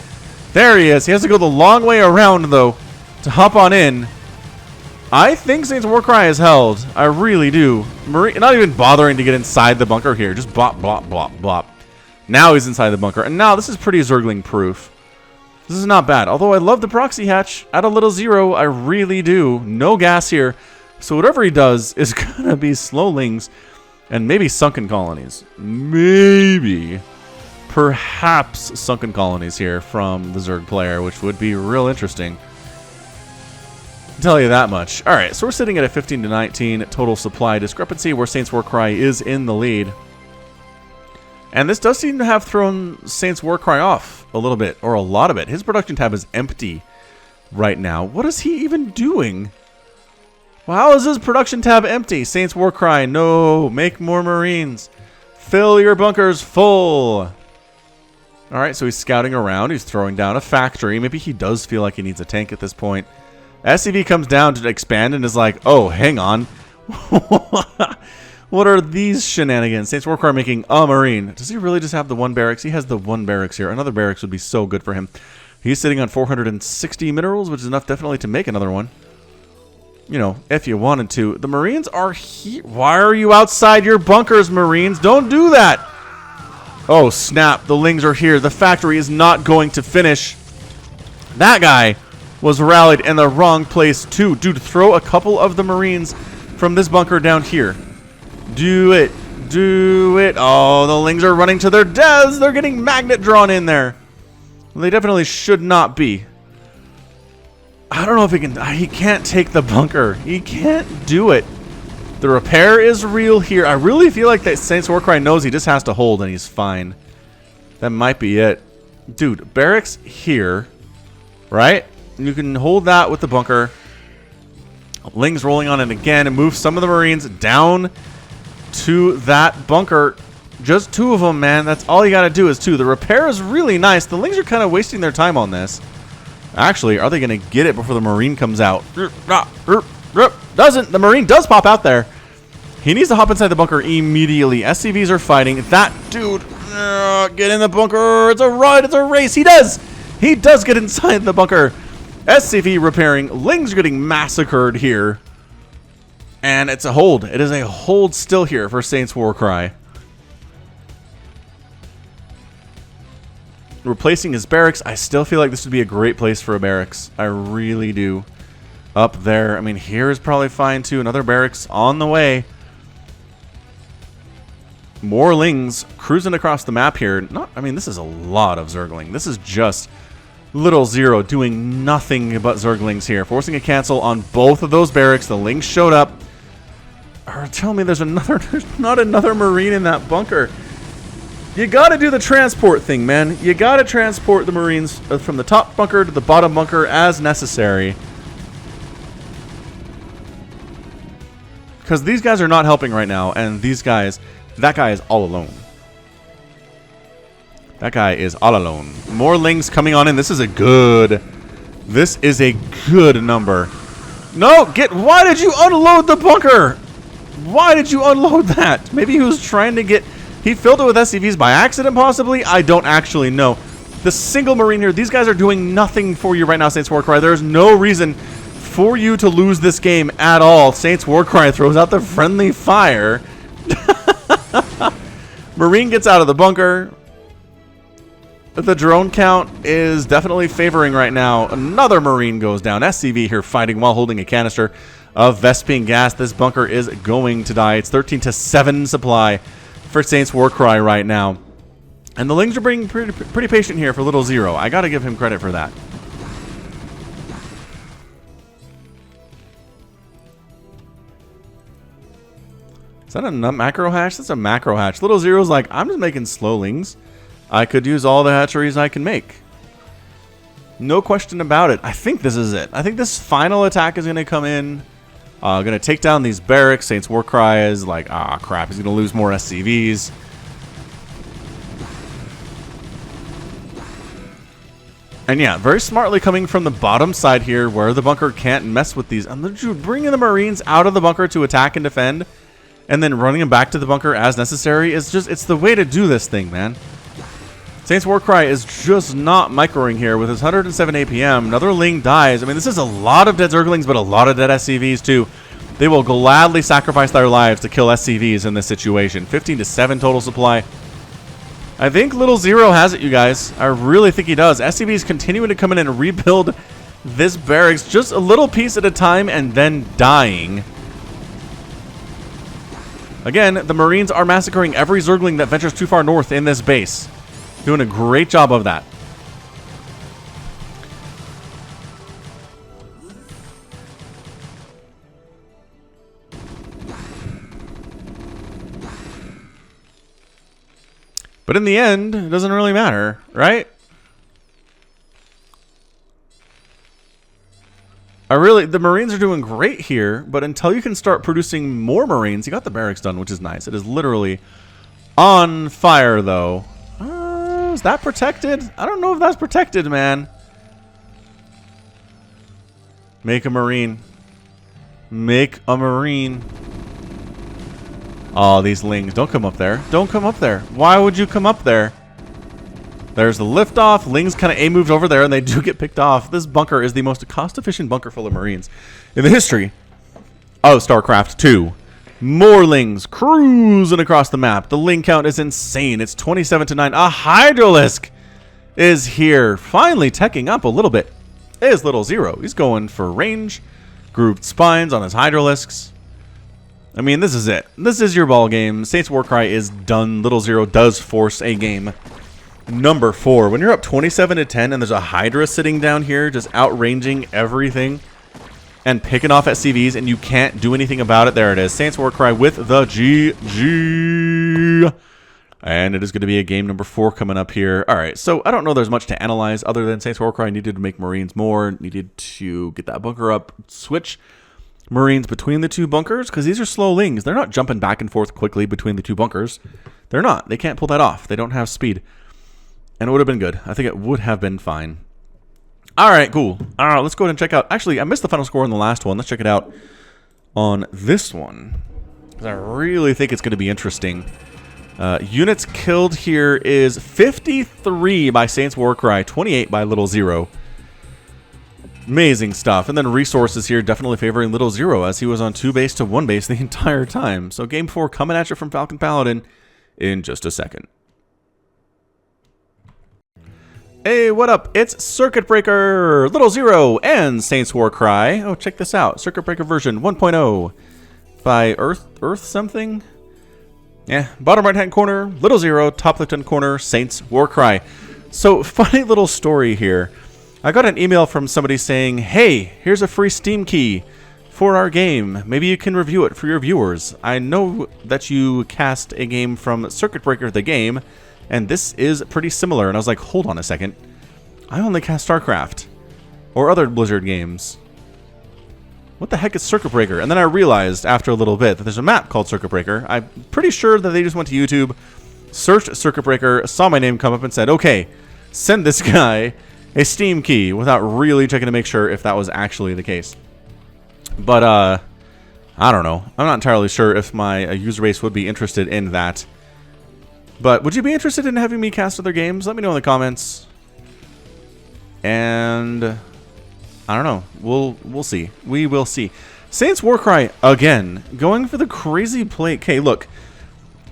There he is. He has to go the long way around, though, to hop on in. I think SaintsWarcry is held. I really do. Marine, not even bothering to get inside the bunker here. Just bop, bop, bop, bop. Now he's inside the bunker. And now this is pretty Zergling proof. This is not bad. Although I love the proxy hatch at a LittleZero. I really do. No gas here. So whatever he does is going to be slow Lings and maybe sunken colonies. Maybe. Perhaps sunken colonies here from the Zerg player, which would be real interesting. I'll tell you that much. Alright, so we're sitting at a 15 to 19 total supply discrepancy where SaintsWarcry is in the lead. And this does seem to have thrown SaintsWarcry off a little bit, or a lot of it. His production tab is empty right now. What is he even doing? Well, how is his production tab empty? SaintsWarcry, no, make more Marines. Fill your bunkers full. Alright, so he's scouting around. He's throwing down a factory. Maybe he does feel like he needs a tank at this point. SCV comes down to expand and is like, oh, hang on. What are these shenanigans? SaintsWarcry making a Marine. Does he really just have the 1 barracks? He has the 1 barracks here. Another barracks would be so good for him. He's sitting on 460 minerals, which is enough definitely to make another one. You know, if you wanted to. The Marines are here. Why are you outside your bunkers, Marines? Don't do that. Oh, snap. The Lings are here. The factory is not going to finish. That guy was rallied in the wrong place, too. Dude, throw a couple of the Marines from this bunker down here. Do it. Do it. Oh, the Lings are running to their deaths. They're getting magnet drawn in there. Well, they definitely should not be. I don't know if he can. He can't take the bunker. He can't do it. The repair is real here. I really feel like that SaintsWarcry knows he just has to hold and he's fine. That might be it. Dude, barracks here. right? You can hold that with the bunker. Ling's rolling on it again and move some of the Marines down to that bunker. Just 2 of them, man. That's all you got to do is 2. The repair is really nice. The Lings are kind of wasting their time on this. Actually, are they going to get it before the Marine comes out? Doesn't. The Marine does pop out there. He needs to hop inside the bunker immediately. SCVs are fighting. That dude, get in the bunker. It's a run. It's a race. He does. He does get inside the bunker. SCV repairing. Lings are getting massacred here. And it's a hold. It is a hold still here for SaintsWarcry. Replacing his barracks. I still feel like this would be a great place for a barracks. I really do. Up there. I mean, here is probably fine too. Another barracks on the way. More Lings cruising across the map here. I mean, this is a lot of Zergling. This is just LittleZero doing nothing but Zerglings here. Forcing a cancel on both of those barracks. The Lings showed up. Tell me there's not another Marine in that bunker. You gotta do the transport thing, man. You gotta transport the Marines from the top bunker to the bottom bunker as necessary. Because these guys are not helping right now, and these guys, that guy is all alone. That guy is all alone. More Lings coming on in. This is a good number. No, why did you unload the bunker? Why did you unload that? Maybe he was trying to he filled it with SCVs by accident, possibly? I don't actually know. The single Marine here, these guys are doing nothing for you right now, SaintsWarcry. There's no reason for you to lose this game at all. SaintsWarcry throws out the friendly fire. Marine gets out of the bunker. The drone count is definitely favoring right now. Another Marine goes down. SCV here fighting while holding a canister of Vespene gas. This bunker is going to die. It's 13-7 supply for SaintsWarcry right now. And the Lings are being pretty patient here for LittleZero. I got to give him credit for that. Is that a macro hatch? That's a macro hatch. LittleZero's like, I'm just making slow Lings. I could use all the hatcheries I can make. No question about it. I think this is it. I think this final attack is going to come in. Going to take down these barracks. SaintsWarcry is like, crap. He's going to lose more SCVs. And yeah, very smartly coming from the bottom side here where the bunker can't mess with these. And dude, bringing the Marines out of the bunker to attack and defend and then running them back to the bunker as necessary is just, it's the way to do this thing, man. SaintsWarcry is just not microing here with his 107 APM. Another Ling dies. I mean, this is a lot of dead Zerglings, but a lot of dead SCVs too. They will gladly sacrifice their lives to kill SCVs in this situation. 15-7 total supply. I think LittleZero has it, you guys. I really think he does. SCVs continuing to come in and rebuild this barracks just a little piece at a time and then dying. Again, the Marines are massacring every Zergling that ventures too far north in this base. Doing a great job of that. But in the end, it doesn't really matter, right? The Marines are doing great here, but until you can start producing more Marines, you got the barracks done, which is nice. It is literally on fire, though. Is that protected? I don't know if that's protected, man. Make a Marine. Make a Marine. Oh, these Lings. Don't come up there. Don't come up there. Why would you come up there? There's the liftoff. Lings kind of A-moved over there, and they do get picked off. This bunker is the most cost-efficient bunker full of Marines in the history of StarCraft 2. More Lings cruising across the map. The Ling count is insane. It's 27-9. A Hydralisk is here. Finally teching up a little bit. Is LittleZero. He's going for range. Grooved spines on his Hydralisks. I mean, this is it. This is your ball game. SaintsWarcry is done. LittleZero does force a game. Number 4. When you're up 27-10 and there's a Hydra sitting down here just outranging everything and picking off SCVs and you can't do anything about it. There it is. SaintsWarcry with the GG. And it is going to be a game number 4 coming up here. All right, so I don't know there's much to analyze other than SaintsWarcry needed to make Marines more, needed to get that bunker up, switch Marines between the 2 bunkers, because these are slow lings. They're not jumping back and forth quickly between the 2 bunkers. They're not. They can't pull that off. They don't have speed. And it would have been good. I think it would have been fine. All right, cool. All right, let's go ahead and check out. Actually, I missed the final score on the last one. Let's check it out on this one, because I really think it's going to be interesting. Units killed here is 53 by SaintsWarcry, 28 by LittleZero. Amazing stuff. And then resources here definitely favoring LittleZero, as he was on 2 base to 1 base the entire time. So game 4 coming at you from Falcon Paladin in just a second. Hey, what up? It's Circuit Breaker, LittleZero, and SaintsWarcry. Oh, check this out. Circuit Breaker version 1.0 by Earth something? Yeah, bottom right-hand corner, LittleZero, top left-hand corner, SaintsWarcry. So, funny little story here. I got an email from somebody saying, hey, here's a free Steam key for our game. Maybe you can review it for your viewers. I know that you cast a game from Circuit Breaker the game, and this is pretty similar. And I was like, hold on a second. I only cast StarCraft or other Blizzard games. What the heck is Circuit Breaker? And then I realized after a little bit that there's a map called Circuit Breaker. I'm pretty sure that they just went to YouTube, searched Circuit Breaker, saw my name come up and said, okay, send this guy a Steam key, without really checking to make sure if that was actually the case. But, I don't know. I'm not entirely sure if my user base would be interested in that. But would you be interested in having me cast other games? Let me know in the comments. And I don't know. We'll see. We will see. SaintsWarcry again, going for the crazy play. Okay, look.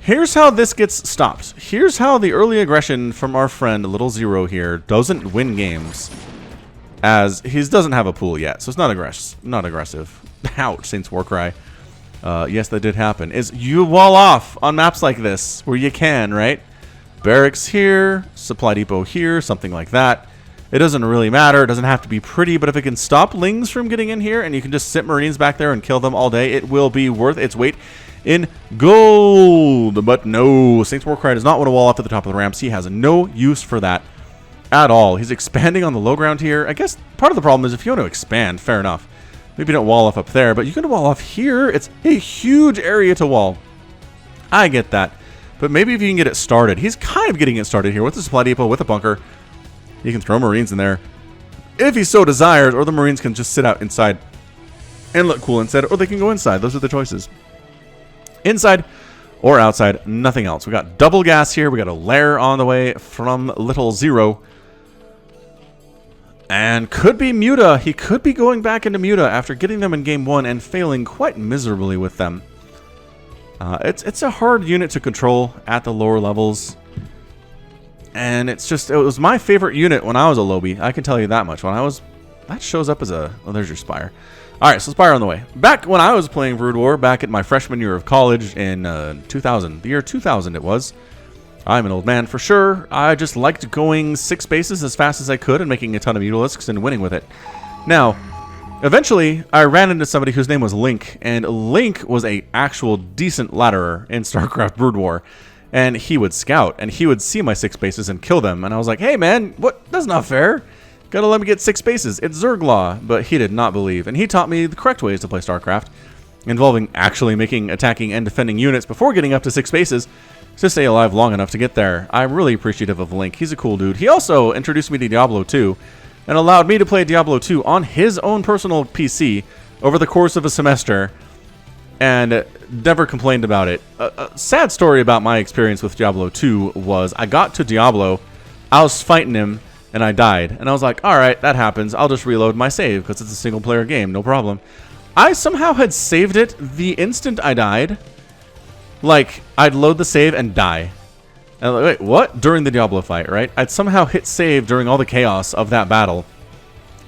Here's how this gets stopped. Here's how the early aggression from our friend LittleZero here doesn't win games, as he doesn't have a pool yet, so it's not aggressive. Ouch, SaintsWarcry. Yes, that did happen. Is you wall off on maps like this where you can, right? Barracks here, supply depot here, something like that. It doesn't really matter. It doesn't have to be pretty, but if it can stop lings from getting in here and you can just sit Marines back there and kill them all day, it will be worth its weight in gold. But no, SaintsWarcry does not want to wall off at the top of the ramps. He has no use for that at all. He's expanding on the low ground here. I guess part of the problem is if you want to expand, fair enough. Maybe don't wall off up there, but you can wall off here. It's a huge area to wall. I get that. But maybe if you can get it started. He's kind of getting it started here with the supply depot, with a bunker. He can throw Marines in there if he so desires, or the Marines can just sit out inside and look cool instead, or they can go inside. Those are the choices. Inside or outside, nothing else. We got double gas here. We got a lair on the way from LittleZero. And could be Muta. He could be going back into Muta after getting them in game 1 and failing quite miserably with them. It's a hard unit to control at the lower levels. And it was my favorite unit when I was a Lowbie. I can tell you that much. That shows up as a... Oh, there's your Spire. Alright, so Spire on the way. Back when I was playing Brood War, back at my freshman year of college in 2000. The year 2000 it was. I'm an old man for sure. I just liked going 6 bases as fast as I could and making a ton of mutalisks and winning with it. Now, eventually, I ran into somebody whose name was Link, and Link was a actual decent ladderer in StarCraft Brood War. And he would scout, and he would see my 6 bases and kill them. And I was like, hey man, what? That's not fair. Gotta let me get 6 bases. It's Zerg law. But he did not believe. And he taught me the correct ways to play StarCraft, involving actually making attacking and defending units before getting up to 6 bases to stay alive long enough to get there. I'm really appreciative of Link. He's a cool dude. He also introduced me to Diablo 2 and allowed me to play Diablo 2 on his own personal PC over the course of a semester, and never complained about it. A sad story about my experience with Diablo 2 was I got to Diablo, I was fighting him, and I died. And I was like, alright, that happens. I'll just reload my save because it's a single player game, no problem. I somehow had saved it the instant I died. Like, I'd load the save and die. And I'm like, wait, what? During the Diablo fight, right? I'd somehow hit save during all the chaos of that battle.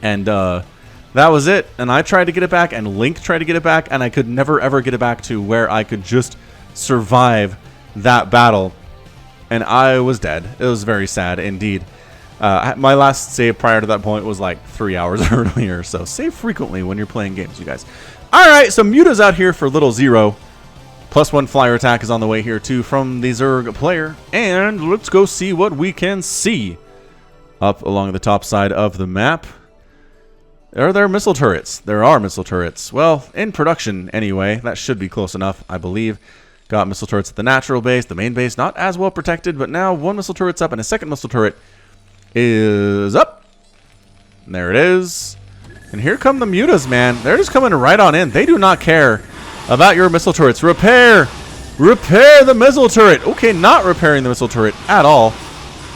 And, that was it. And I tried to get it back, and Link tried to get it back, and I could never, ever get it back to where I could just survive that battle. And I was dead. It was very sad indeed. My last save prior to that point was like 3 hours earlier. So save frequently when you're playing games, you guys. Alright, so Muta's out here for LittleZero. +1 flyer attack is on the way here too from the Zerg player. And let's go see what we can see up along the top side of the map. Are there missile turrets? There are missile turrets. Well, in production anyway. That should be close enough, I believe. Got missile turrets at the natural base. The main base not as well protected, but now one missile turret's up and a second missile turret is up. And there it is. And here come the mutas, man. They're just coming right on in. They do not care about your missile turrets. Repair! Repair the missile turret! Okay, not repairing the missile turret at all,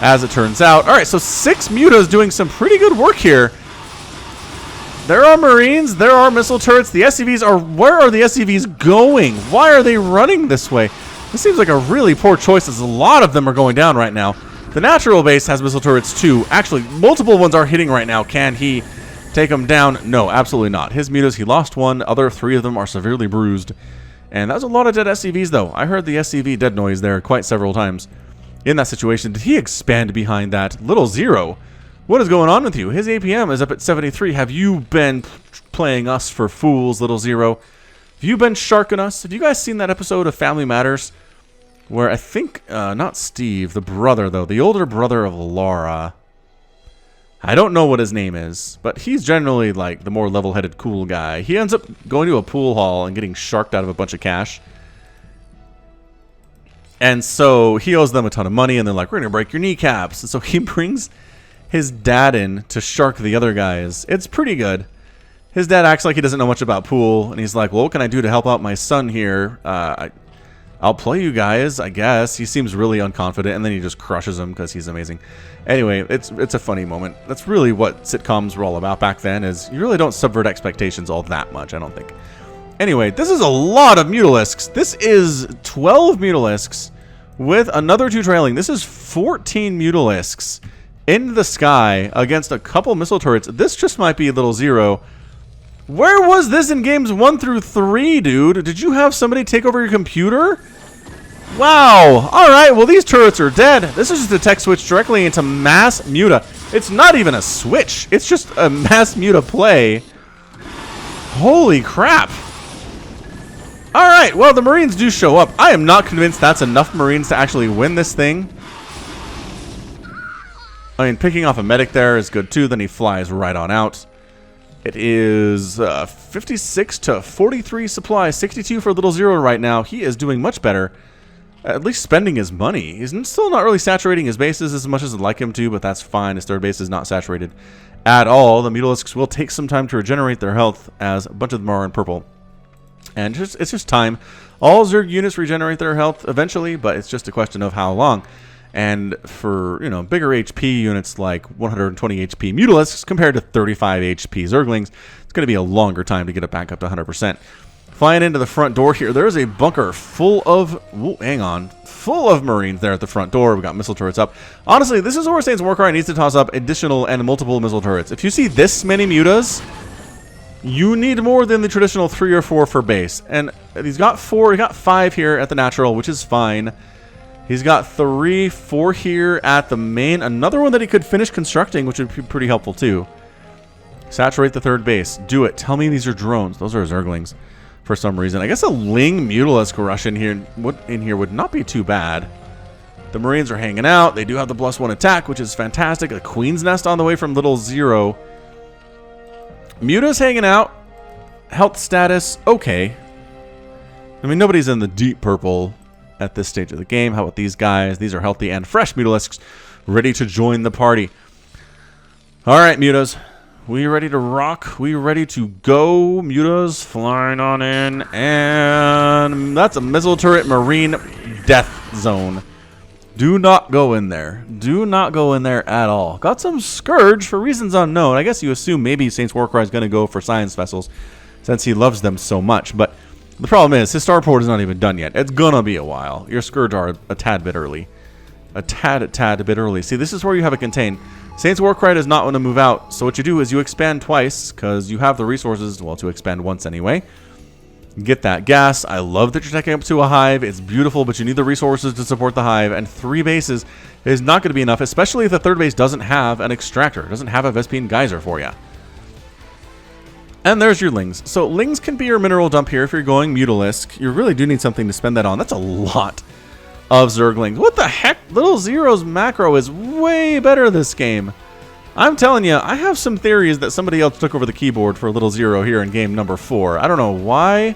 as it turns out. Alright, so 6 mutas doing some pretty good work here. There are Marines, there are missile turrets. The SCVs are... Where are the SCVs going? Why are they running this way? This seems like a really poor choice, as a lot of them are going down right now. The natural base has missile turrets too. Actually, multiple ones are hitting right now. Can he take them down? No, absolutely not. His mutas, he lost one. Other 3 of them are severely bruised. And that was a lot of dead SCVs, though. I heard the SCV dead noise there quite several times in that situation. Did he expand behind that? LittleZero, what is going on with you? His APM is up at 73. Have you been playing us for fools, LittleZero? Have you been sharking us? Have you guys seen that episode of Family Matters where I think, not Steve, the brother, though, the older brother of Laura, I don't know what his name is, but he's generally like the more level-headed cool guy. He ends up going to a pool hall and getting sharked out of a bunch of cash. And so he owes them a ton of money, and they're like, we're going to break your kneecaps. And so he brings his dad in to shark the other guys. It's pretty good. His dad acts like he doesn't know much about pool, and he's like, well, what can I do to help out my son here? I'll play you guys, I guess. He seems really unconfident, and then he just crushes him because he's amazing. Anyway, it's a funny moment. That's really what sitcoms were all about back then, is you really don't subvert expectations all that much, I don't think. Anyway, this is a lot of mutalisks. This is 12 mutalisks with another 2 trailing. This is 14 mutalisks in the sky against a couple missile turrets. This just might be LittleZero. Where was this in games 1 through 3, dude? Did you have somebody take over your computer? Wow. Alright, well, these turrets are dead. This is just a tech switch directly into mass muta. It's not even a switch. It's just a mass muta play. Holy crap. Alright, well, the Marines do show up. I am not convinced that's enough Marines to actually win this thing. I mean, picking off a medic there is good too. Then he flies right on out. It is 56 to 43 supply, 62 for LittleZero right now. He is doing much better, at least spending his money. He's still not really saturating his bases as much as I'd like him to, but that's fine. His third base is not saturated at all. The mutalisks will take some time to regenerate their health, as a bunch of them are in purple. And it's just time. All Zerg units regenerate their health eventually, but it's just a question of how long. And for, you know, bigger HP units like 120 HP mutalisks compared to 35 HP Zerglings, it's going to be a longer time to get it back up to 100%. Flying into the front door here, there is a bunker full of, full of Marines there at the front door. We got missile turrets up. Honestly, this is where SaintsWarcry needs to toss up additional and multiple missile turrets. If you see this many mutas, you need more than the traditional 3 or 4 for base. And he's got 4, he got 5 here at the natural, which is fine. He's got 3, 4 here at the main. Another one that he could finish constructing, which would be pretty helpful too. Saturate the third base. Do it. Tell me these are drones. Those are Zerglings for some reason. I guess a Ling Mutalisk rush in here would not be too bad. The Marines are hanging out. They do have the +1 attack, which is fantastic. A Queen's Nest on the way from LittleZero. Muta's hanging out. Health status, okay. I mean, nobody's in the deep purple at this stage of the game. How about these guys? These are healthy and fresh mutalisks ready to join the party. Alright, mutas. We ready to rock? We ready to go? Mutas flying on in. And that's a missile turret marine death zone. Do not go in there. Do not go in there at all. Got some Scourge for reasons unknown. I guess you assume maybe SaintsWarcry is going to go for science vessels since he loves them so much. But the problem is, his starport is not even done yet. It's gonna be a while. Your Scourge are a tad bit early. A tad bit early. See, this is where you have a contain. SaintsWarcry does not want to move out, so what you do is you expand twice, because you have the resources, well, to expand once anyway. Get that gas. I love that you're taking up to a hive. It's beautiful, but you need the resources to support the hive, and 3 bases is not going to be enough, especially if the third base doesn't have an extractor, doesn't have a Vespene geyser for you. And there's your Lings. So Lings can be your mineral dump here if you're going Mutalisk. You really do need something to spend that on. That's a lot of Zerglings. What the heck? LittleZero's macro is way better this game. I'm telling you, I have some theories that somebody else took over the keyboard for LittleZero here in game number 4. I don't know why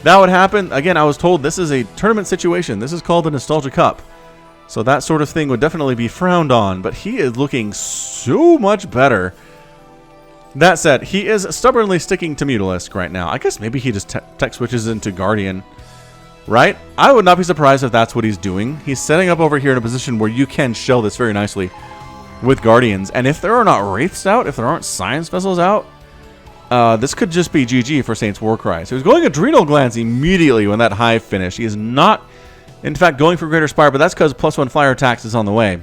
that would happen. Again, I was told this is a tournament situation. This is called the Nostalgia Cup. So that sort of thing would definitely be frowned on. But he is looking so much better. That said, he is stubbornly sticking to Mutalisk right now. I guess maybe he just tech switches into Guardian. Right? I would not be surprised if that's what he's doing. He's setting up over here in a position where you can shell this very nicely with Guardians. And if there are not Wraiths out, if there aren't Science Vessels out, this could just be GG for SaintsWarcry. So he's going Adrenal Glands immediately when that Hive finished. He is not, in fact, going for Greater Spire, but that's because +1 flyer attacks is on the way.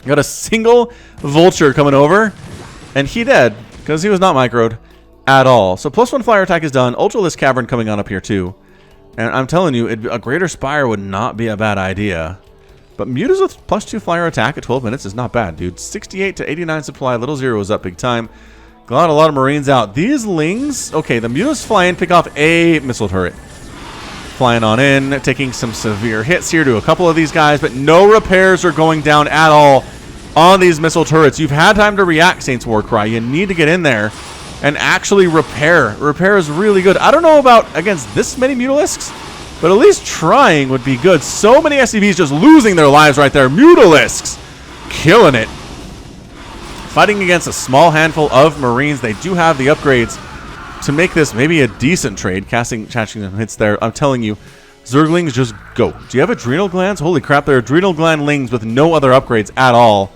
Got a single Vulture coming over, and he dead, because he was not microed at all. So +1 flyer attack is done. Ultralisk Cavern coming on up here too. And I'm telling you, a Greater Spire would not be a bad idea. But Mutas with +2 flyer attack at 12 minutes is not bad, dude. 68 to 89 supply. LittleZero is up big time. Got a lot of Marines out. These Lings, okay, the Mutas fly in, pick off a missile turret. Flying on in, taking some severe hits here to a couple of these guys, but no repairs are going down at all on these missile turrets. You've had time to react, SaintsWarcry. You need to get in there and actually repair. Repair is really good. I don't know about against this many Mutalisks, but at least trying would be good. So many SCVs just losing their lives right there. Mutalisks killing it. Fighting against a small handful of Marines. They do have the upgrades to make this maybe a decent trade. Catching some hits there. I'm telling you, Zerglings, just go. Do you have Adrenal Glands? Holy crap, they're Adrenal Gland Lings with no other upgrades at all.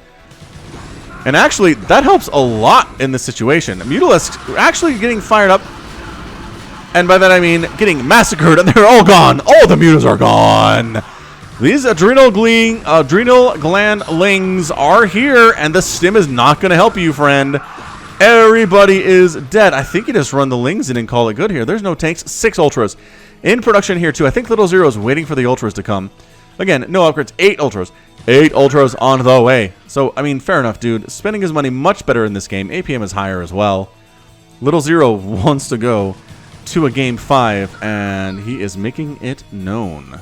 And actually, that helps a lot in this situation. Mutalisks actually getting fired up. And by that I mean getting massacred, and they're all gone. All the mutas are gone. These adrenal gland Lings are here, and the stim is not going to help you, friend. Everybody is dead. I think you just run the Lings in and call it good here. There's no tanks. 6 Ultras in production here, too. I think LittleZero is waiting for the Ultras to come. Again, no upgrades. 8 Ultras. 8 Ultras on the way. So, I mean, fair enough, dude. Spending his money much better in this game. APM is higher as well. LittleZero wants to go to a game 5, and he is making it known.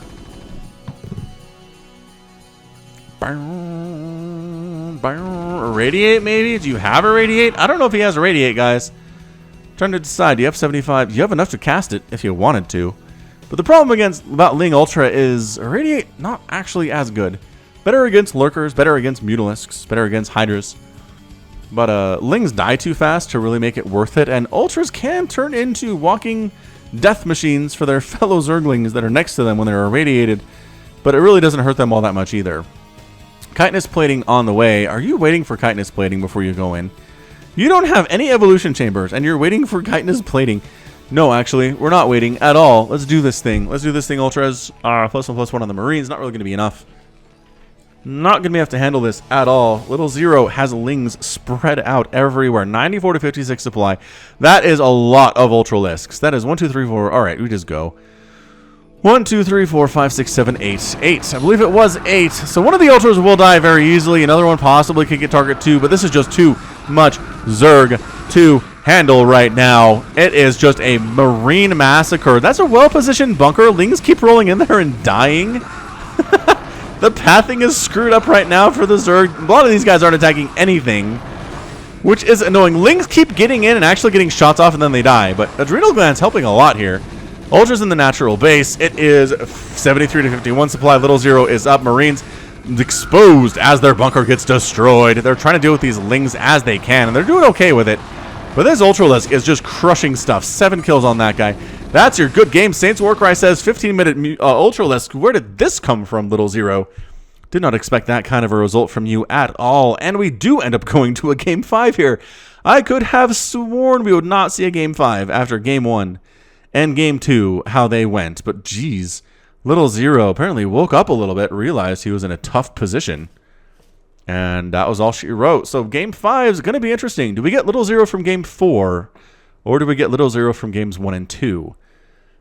Radiate, maybe? Do you have a Radiate? I don't know if he has a Radiate, guys. Trying to decide. Do you have 75? You have enough to cast it if you wanted to. But the problem about Ling Ultra is Radiate not actually as good. Better against Lurkers, better against Mutalisks, better against Hydras. But Lings die too fast to really make it worth it. And Ultras can turn into walking death machines for their fellow Zerglings that are next to them when they're irradiated. But it really doesn't hurt them all that much either. Chitinous plating on the way. Are you waiting for chitinous plating before you go in? You don't have any evolution chambers, and you're waiting for chitinous plating. No, actually, we're not waiting at all. Let's do this thing. Let's do this thing, Ultras. +1/+1 on the Marines. Not really going to be enough. Not going to have to handle this at all. LittleZero has Lings spread out everywhere. 94 to 56 supply. That is a lot of Ultralisks. That is 1, 2, 3, 4. All right, we just go. 1, 2, 3, 4, 5, 6, 7, 8. 8. I believe it was 8. So one of the Ultras will die very easily. Another one possibly could get target 2, but this is just too much Zerg to handle right now. It is just a Marine massacre. That's a well-positioned bunker. Lings keep rolling in there and dying. The pathing is screwed up right now for the Zerg. A lot of these guys aren't attacking anything, which is annoying. Lings keep getting in and actually getting shots off, and then they die. But Adrenal Gland's helping a lot here. Ultra's in the natural base. It is 73 to 51 supply. LittleZero is up. Marines exposed as their bunker gets destroyed. They're trying to deal with these Lings as they can, and they're doing okay with it. But this Ultralisk is just crushing stuff. 7 kills on that guy. That's your good game. SaintsWarcry says 15-minute Ultralisk. Where did this come from, LittleZero? Did not expect that kind of a result from you at all. And we do end up going to a game 5 here. I could have sworn we would not see a game 5 after game 1 and game 2, how they went. But geez, LittleZero apparently woke up a little bit, realized he was in a tough position. And that was all she wrote. So game 5 is going to be interesting. Do we get LittleZero from game 4? Or do we get LittleZero from games 1 and 2?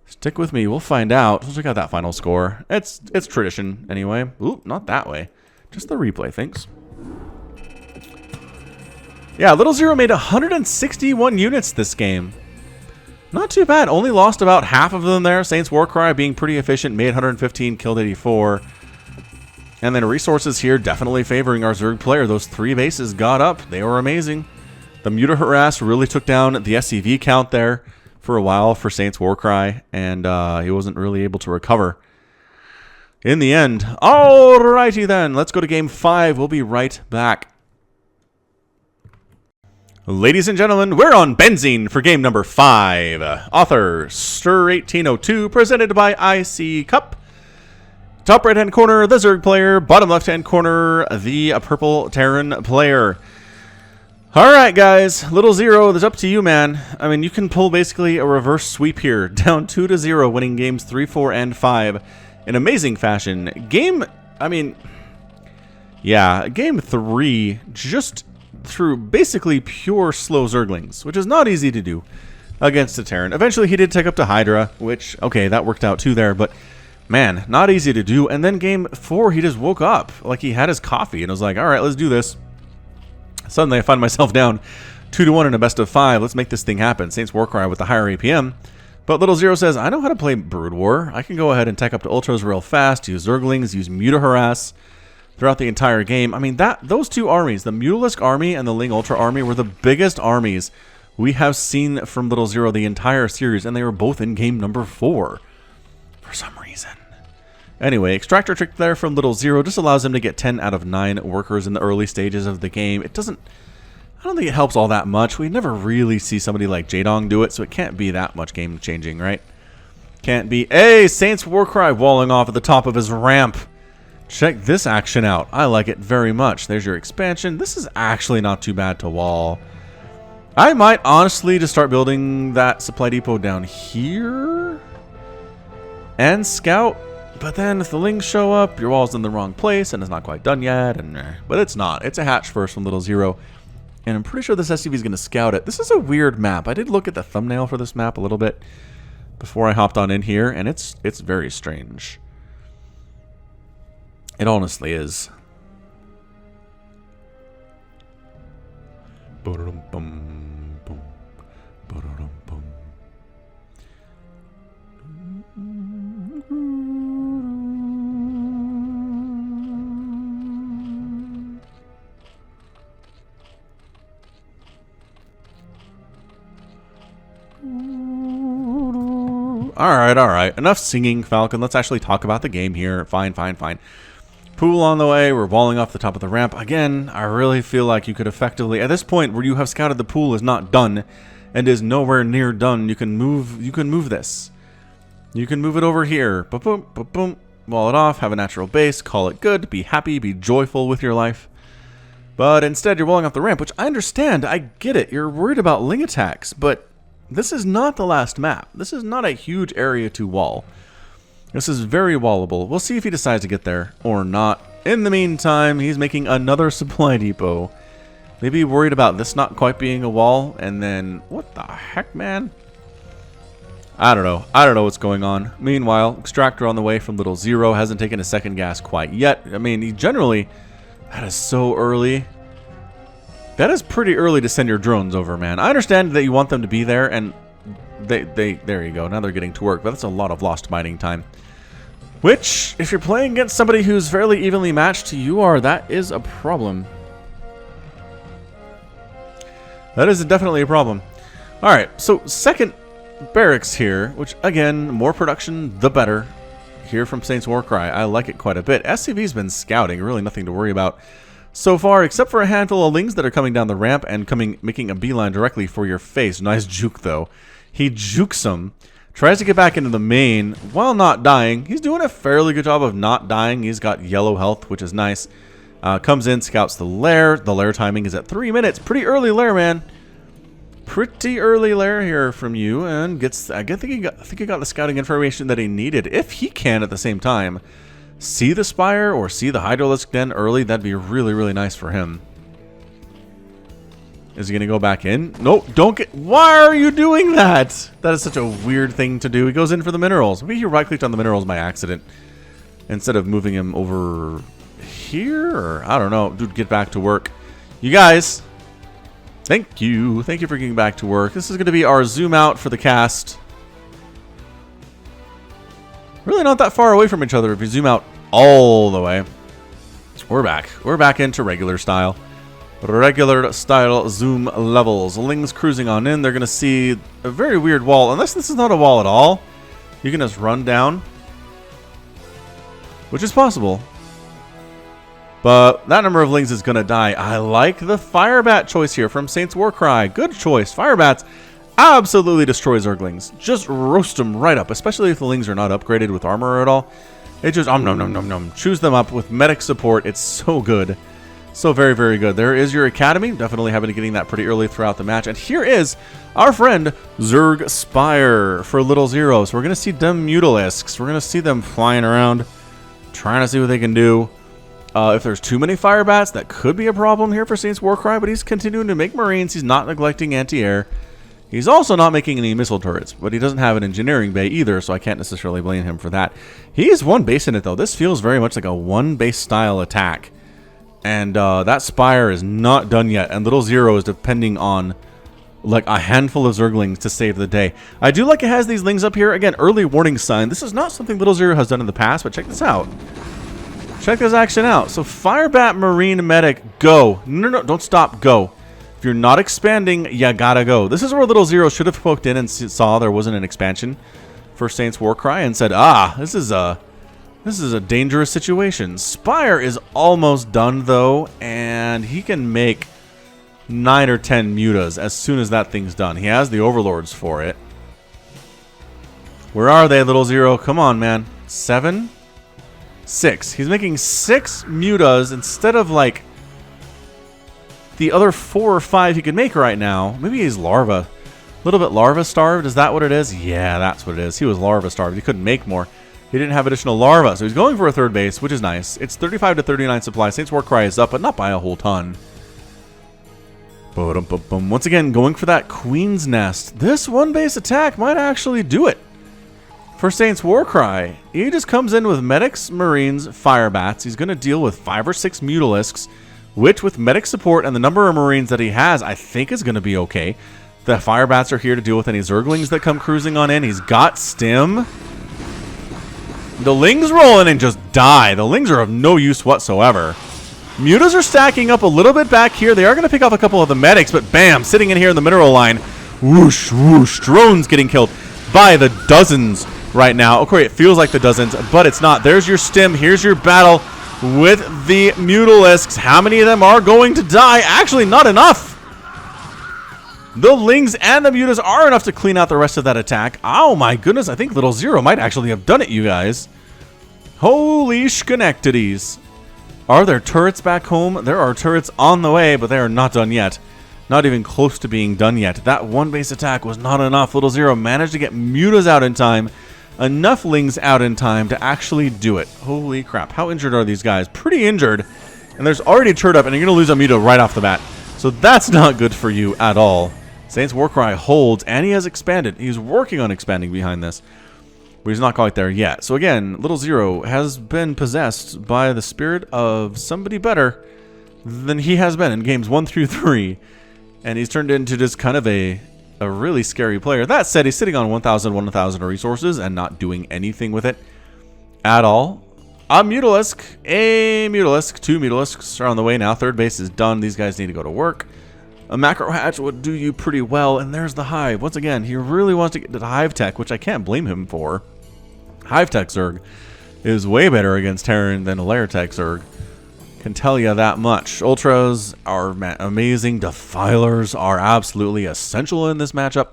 Stick with me. We'll find out. We'll check out that final score. It's tradition anyway. Ooh, not that way. Just the replay, thanks. Yeah, LittleZero made 161 units this game. Not too bad. Only lost about half of them there. SaintsWarcry being pretty efficient, made 115, killed 84. And then resources here definitely favoring our Zerg player. Those 3 bases got up. They were amazing. The Mutaharass really took down the SCV count there for a while for SaintsWarcry, and he wasn't really able to recover in the end. Alrighty then, let's go to game 5. We'll be right back. Ladies and gentlemen, we're on Benzene for game number 5. Author, Stir1802, presented by IC Cup. Top right-hand corner, the Zerg player. Bottom left-hand corner, the purple Terran player. Alright, guys. LittleZero, it's up to you, man. I mean, you can pull basically a reverse sweep here. Down 2-0, winning games 3, 4, and 5 in amazing fashion. Game 3, just through basically pure slow Zerglings, which is not easy to do against a Terran. Eventually, he did take up to Hydra, which, okay, that worked out too there, but man, not easy to do. And then game 4, he just woke up like he had his coffee and was like, all right, let's do this. Suddenly, I find myself down 2-1 in a best of 5. Let's make this thing happen. SaintsWarcry with the higher APM. But LittleZero says, I know how to play Brood War. I can go ahead and tech up to Ultras real fast, use Zerglings, use Mutaharass throughout the entire game. I mean, those 2 armies, the Mutalisk army and the Ling Ultra army, were the biggest armies we have seen from LittleZero the entire series, and they were both in game number 4 for some reason. Anyway, Extractor Trick there from LittleZero just allows him to get 10 out of 9 workers in the early stages of the game. I don't think it helps all that much. We never really see somebody like Jadong do it, so it can't be that much game changing, right? Can't be. Hey, SaintsWarcry walling off at the top of his ramp. Check this action out. I like it very much. There's your expansion. This is actually not too bad to wall. I might honestly just start building that supply depot down here and scout. But then if the Lings show up, your wall's in the wrong place and it's not quite done yet. But it's not. It's a hatch first from LittleZero. And I'm pretty sure this SCV is going to scout it. This is a weird map. I did look at the thumbnail for this map a little bit before I hopped on in here, and it's very strange. It honestly is. Alright. Enough singing, Falcon. Let's actually talk about the game here. Fine. Pool on the way. We're walling off the top of the ramp. Again, I really feel like you could effectively, at this point where you have scouted the pool is not done and is nowhere near done, you can move this. You can move it over here. Boom, boom, boom. Wall it off, have a natural base, call it good, be happy, be joyful with your life. But instead you're walling off the ramp, which I understand, I get it. You're worried about Ling attacks, but this is not the last map. This is not a huge area to wall. This is very wallable. We'll see if he decides to get there or not. In the meantime, he's making another supply depot. Maybe worried about this not quite being a wall, and then... What the heck, man? I don't know. I don't know what's going on. Meanwhile, Extractor on the way from LittleZero hasn't taken a second gas quite yet. I mean, he generally... That is so early. That is pretty early to send your drones over, man. I understand that you want them to be there, and there you go. Now they're getting to work, but that's a lot of lost mining time. Which, if you're playing against somebody who's fairly evenly matched to you are, that is a problem. That is definitely a problem. Alright, so second barracks here, which again, more production, the better. Here from SaintsWarcry, I like it quite a bit. SCV's been scouting, really nothing to worry about so far, except for a handful of Lings that are coming down the ramp and making a beeline directly for your face. Nice juke, though. He jukes him, tries to get back into the main while not dying. He's doing a fairly good job of not dying. He's got yellow health, which is nice. Comes in, scouts the lair. The lair timing is at 3 minutes. Pretty early lair, man. Pretty early lair here from you, and gets. I think he got the scouting information that he needed. If he can at the same time see the Spire or see the Hydralisk Den early, that'd be really, really nice for him. Is he going to go back in? Nope, don't get... Why are you doing that? That is such a weird thing to do. He goes in for the minerals. Maybe he right-clicked on the minerals by accident instead of moving him over here, or I don't know. Dude, get back to work. You guys, Thank you. Thank you for getting back to work. This is going to be our zoom out for the cast. Really not that far away from each other if you zoom out all the way. We're back. We're back into regular style. Regular style zoom levels. Lings cruising on in. They're going to see a very weird wall. Unless this is not a wall at all, you can just run down, which is possible. But that number of Lings is going to die. I like the Firebat choice here from SaintsWarcry. Good choice. Firebats absolutely destroy Zerglings. Just roast them right up, especially if the Lings are not upgraded with armor at all. It just nom. Choose them up with medic support. It's so good. So very, very good. There is your academy. Definitely having to getting that pretty early throughout the match. And here is our friend Zerg Spire for LittleZero. So we're going to see them mutalisks. We're going to see them flying around, trying to see what they can do. If there's too many Firebats, that could be a problem here for SaintsWarcry, but he's continuing to make Marines. He's not neglecting anti-air. He's also not making any missile turrets, but he doesn't have an engineering bay either, so I can't necessarily blame him for that. He is one base in it, though. This feels very much like a one-base style attack. And that Spire is not done yet, and LittleZero is depending on like a handful of Zerglings to save the day. I do like it has these Lings up here. Again, early warning sign. This is not something LittleZero has done in the past, but check this out. Check this action out. So Firebat, Marine, Medic, go. No, don't stop, go. If you're not expanding, you gotta go. This is where LittleZero should have poked in and saw there wasn't an expansion for SaintsWarcry and said, this is a dangerous situation. Spire is almost done though, and he can make 9 or 10 mutas as soon as that thing's done. He has the overlords for it. Where are they, LittleZero? Come on, man. 7? 6. He's making 6 mutas instead of like the other 4 or 5 he could make right now. Maybe he's larva. A little bit larva starved. Is that what it is? Yeah, that's what it is. He was larva starved. He couldn't make more. He didn't have additional larva, so he's going for a third base, which is nice. It's 35 to 39 supply. SaintsWarcry is up, but not by a whole ton. Once again, going for that Queen's Nest. This one base attack might actually do it for SaintsWarcry. He just comes in with medics, marines, firebats. He's going to deal with 5 or 6 mutalisks, which with medic support and the number of marines that he has, I think is going to be okay. The firebats are here to deal with any Zerglings that come cruising on in. He's got stim. The Lings roll in and just die. The Lings are of no use whatsoever. Mutas are stacking up a little bit back here. They are going to pick off a couple of the medics, but bam, sitting in here in the mineral line. Whoosh, whoosh. Drones getting killed by the dozens right now. Okay, it feels like the dozens, but it's not. There's your stim. Here's your battle with the mutalisks. How many of them are going to die? Actually, not enough. The Lings and the mutas are enough to clean out the rest of that attack. Oh my goodness, I think LittleZero might actually have done it, you guys. Holy Schenectadies. Are there turrets back home? There are turrets on the way, but they are not done yet. Not even close to being done yet. That one base attack was not enough. LittleZero managed to get mutas out in time. Enough Lings out in time to actually do it. Holy crap. How injured are these guys? Pretty injured. And there's already a turret up, and you're going to lose a muta right off the bat. So that's not good for you at all. SaintsWarcry holds, and he has expanded. He's working on expanding behind this, but he's not quite there yet. So again, LittleZero has been possessed by the spirit of somebody better than he has been in games 1 through 3, and he's turned into just kind of a really scary player. That said, he's sitting on 1,000 resources and not doing anything with it at all. A mutalisk, 2 mutalisks are on the way now. Third base is done. These guys need to go to work. A macro hatch would do you pretty well, and there's the hive. Once again, he really wants to get to the hive tech, which I can't blame him for. Hive tech Zerg is way better against Terran than a lair tech Zerg. Can tell you that much. Ultras are amazing. Defilers are absolutely essential in this matchup,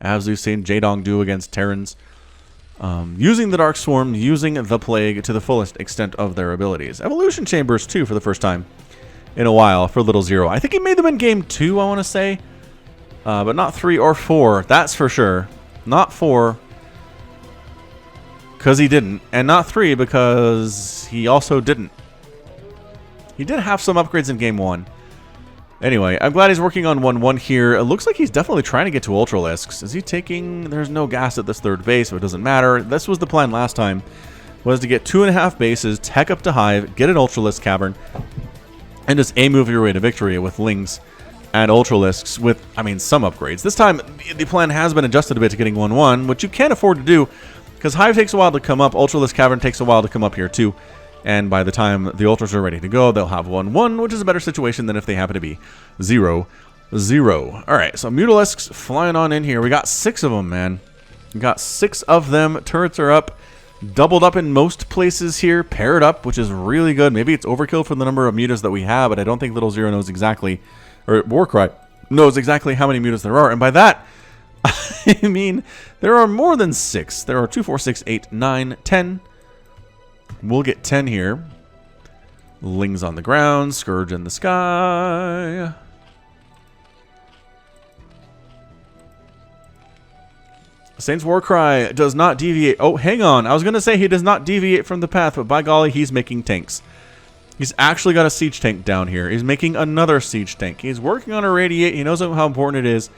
as we've seen Jaedong do against Terrans. Using the Dark Swarm, using the Plague to the fullest extent of their abilities. Evolution Chambers, too, for the first time in a while for LittleZero. I think he made them in game 2, I want to say. But not 3 or 4. That's for sure. Not 4. Because he didn't. And not 3 because he also didn't. He did have some upgrades in game 1. Anyway, I'm glad he's working on 1-1 here. It looks like he's definitely trying to get to Ultralisks. Is he taking... There's no gas at this third base, so it doesn't matter. This was the plan last time. Was to get 2.5 bases, tech up to Hive, get an Ultralisk Cavern, and just A-move your way to victory with Lings and Ultralisks with, I mean, some upgrades. This time, the plan has been adjusted a bit to getting 1-1, which you can't afford to do, because Hive takes a while to come up, Ultralisk Cavern takes a while to come up here too, and by the time the Ultras are ready to go, they'll have 1-1, which is a better situation than if they happen to be 0-0. Alright, so Mutalisks flying on in here. We got 6 of them, man. We got 6 of them. Turrets are up. Doubled up in most places here. Paired up, which is really good. Maybe it's overkill for the number of mutas that we have, but I don't think LittleZero knows exactly, or Warcry knows exactly how many mutas there are. And by that, I mean, there are more than 6. There are 2, 4, 6, 8, 9, 10. We'll get 10 here. Lings on the ground. Scourge in the sky. SaintsWarcry does not deviate. Oh, hang on. I was going to say he does not deviate from the path, but by golly, he's making tanks. He's actually got a siege tank down here. He's making another siege tank. He's working on a radiate. He knows how important it is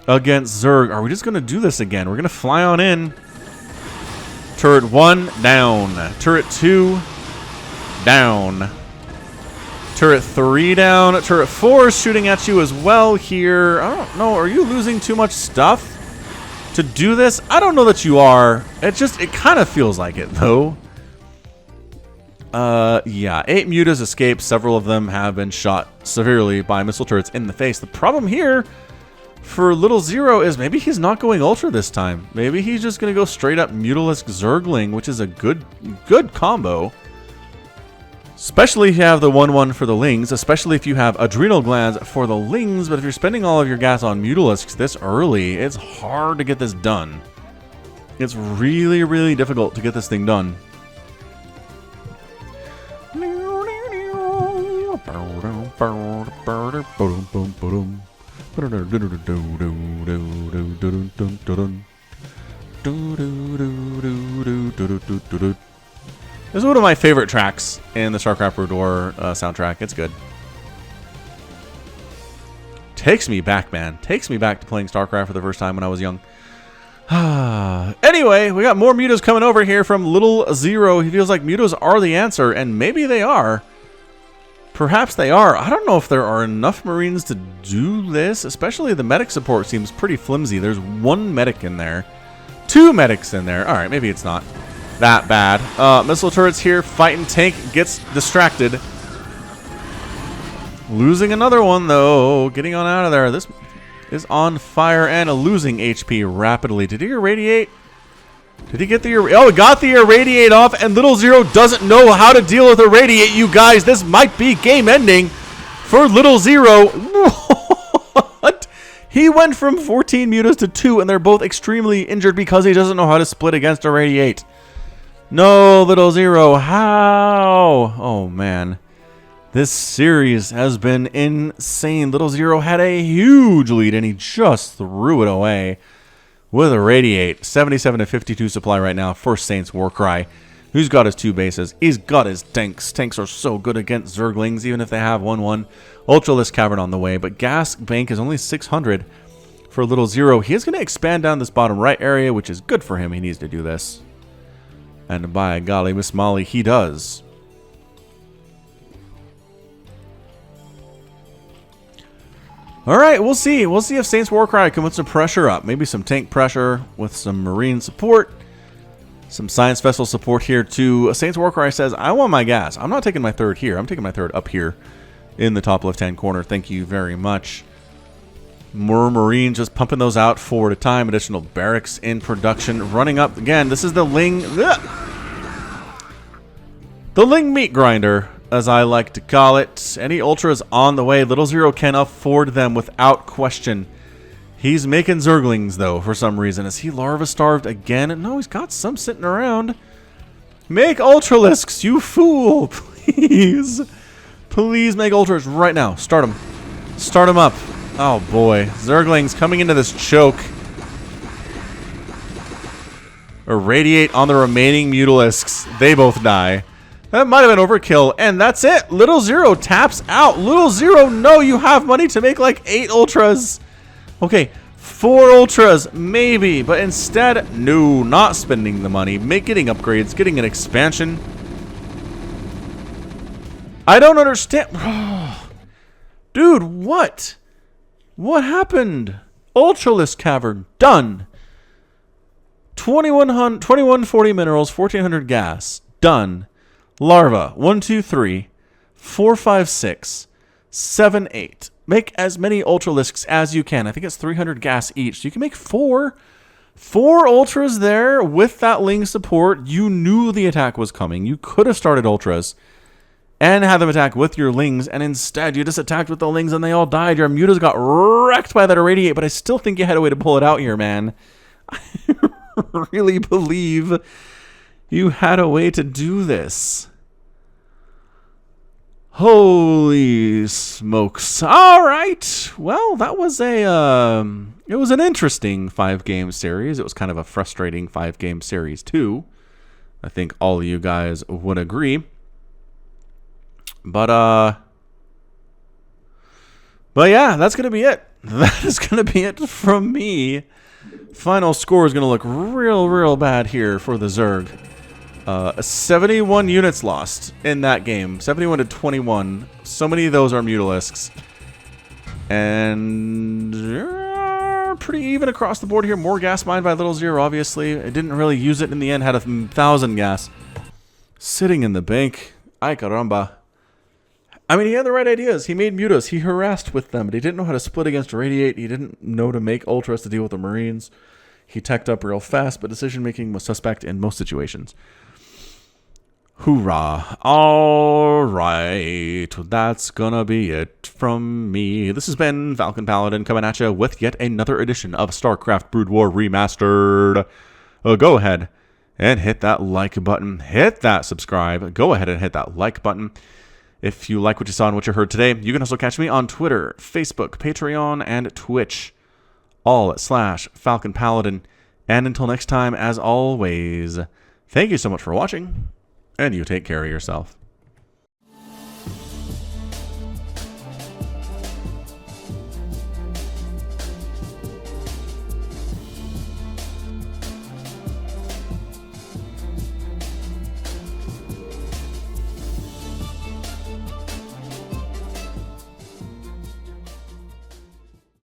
against Zerg. Are we just going to do this again? We're going to fly on in. Turret 1, down. Turret 2, down. Turret 3 down. Turret 4 is shooting at you as well here. I don't know. Are you losing too much stuff to do this? I don't know that you are. It kind of feels like it, though. Yeah. 8 mutas escaped. Several of them have been shot severely by missile turrets in the face. The problem here for LittleZero is maybe he's not going Ultra this time. Maybe he's just going to go straight up Mutalisk Zergling, which is a good combo. Especially if you have the 1-1 for the Lings, especially if you have Adrenal Glands for the Lings, but if you're spending all of your gas on Mutalisks this early, it's hard to get this done. It's really, really difficult to get this thing done. This is one of my favorite tracks in the StarCraft Brood War soundtrack. It's good. Takes me back, man. Takes me back to playing StarCraft for the first time when I was young. Anyway, we got more mutas coming over here from LittleZero. He feels like mutas are the answer, and maybe they are. Perhaps they are. I don't know if there are enough Marines to do this. Especially the medic support seems pretty flimsy. There's 1 medic in there. 2 medics in there. Alright, maybe it's not that bad. Missile turrets here. Fighting tank gets distracted. Losing another one, though. Getting on out of there. This is on fire and losing HP rapidly. Did he irradiate? Did he get the... Oh, he got the irradiate off, and LittleZero doesn't know how to deal with irradiate, you guys. This might be game ending for LittleZero. What? He went from 14 mutas to 2, and they're both extremely injured because he doesn't know how to split against irradiate. No, LittleZero, how? Oh, man. This series has been insane. LittleZero had a huge lead, and he just threw it away with a Radiate. 77 to 52 supply right now for SaintsWarcry, who's got his 2 bases. He's got his tanks. Tanks are so good against Zerglings, even if they have 1-1. Ultralisk Cavern on the way, but Gas Bank is only 600 for LittleZero. He is going to expand down this bottom right area, which is good for him. He needs to do this. And by golly, Miss Molly, he does. Alright, we'll see. We'll see if SaintsWarcry can put some pressure up. Maybe some tank pressure with some Marine support. Some Science Vessel support here too. SaintsWarcry says, I want my gas. I'm not taking my 3rd here. I'm taking my 3rd up here in the top left-hand corner. Thank you very much. More Marines just pumping those out forward at a time. Additional barracks in production. Running up again. This is the Ling... The Ling Meat Grinder, as I like to call it. Any Ultras on the way. LittleZero can afford them without question. He's making Zerglings, though, for some reason. Is he larva-starved again? No, he's got some sitting around. Make Ultralisks, you fool! Please. Please make Ultras right now. Start them. Start them up. Oh, boy. Zerglings coming into this choke. Irradiate on the remaining Mutalisks. They both die. That might have been overkill, and that's it. LittleZero taps out. LittleZero, no, you have money to make like 8 Ultras. Okay, 4 Ultras, maybe, but instead, no, not spending the money. Getting upgrades, getting an expansion. I don't understand. Dude, what? What happened? Ultralisk Cavern. Done. 2140 minerals, 1400 gas. Done. Larva. 1, 2, 3, 4, 5, 6, 7, 8. Make as many Ultralisks as you can. I think it's 300 gas each. So you can make 4. 4 Ultras there with that Ling support. You knew the attack was coming. You could have started Ultras and had them attack with your Lings, and instead you just attacked with the Lings and they all died. Your Mutas got wrecked by that Irradiate, but I still think you had a way to pull it out here, man. I really believe you had a way to do this. Holy smokes. All right. Well, that was it was an interesting 5-game series. It was kind of a frustrating 5-game series too. I think all of you guys would agree. But yeah, that's going to be it. That is going to be it from me. Final score is going to look real bad here for the Zerg. 71 units lost in that game. 71 to 21. So many of those are mutalisks. And pretty even across the board here. More gas mined by LittleZero, obviously. I didn't really use it in the end. Had 1,000 gas sitting in the bank. Ay caramba. I mean, he had the right ideas. He made mutas. He harassed with them, but he didn't know how to split against Radiate. He didn't know to make Ultras to deal with the Marines. He teched up real fast, but decision-making was suspect in most situations. Hoorah. All right. That's gonna be it from me. This has been Falcon Paladin coming at you with yet another edition of StarCraft Brood War Remastered. Go ahead and hit that like button. Hit that subscribe. Go ahead and hit that like button. If you like what you saw and what you heard today, you can also catch me on Twitter, Facebook, Patreon, and Twitch. All at /Falcon Paladin. And until next time, as always, thank you so much for watching. And you take care of yourself.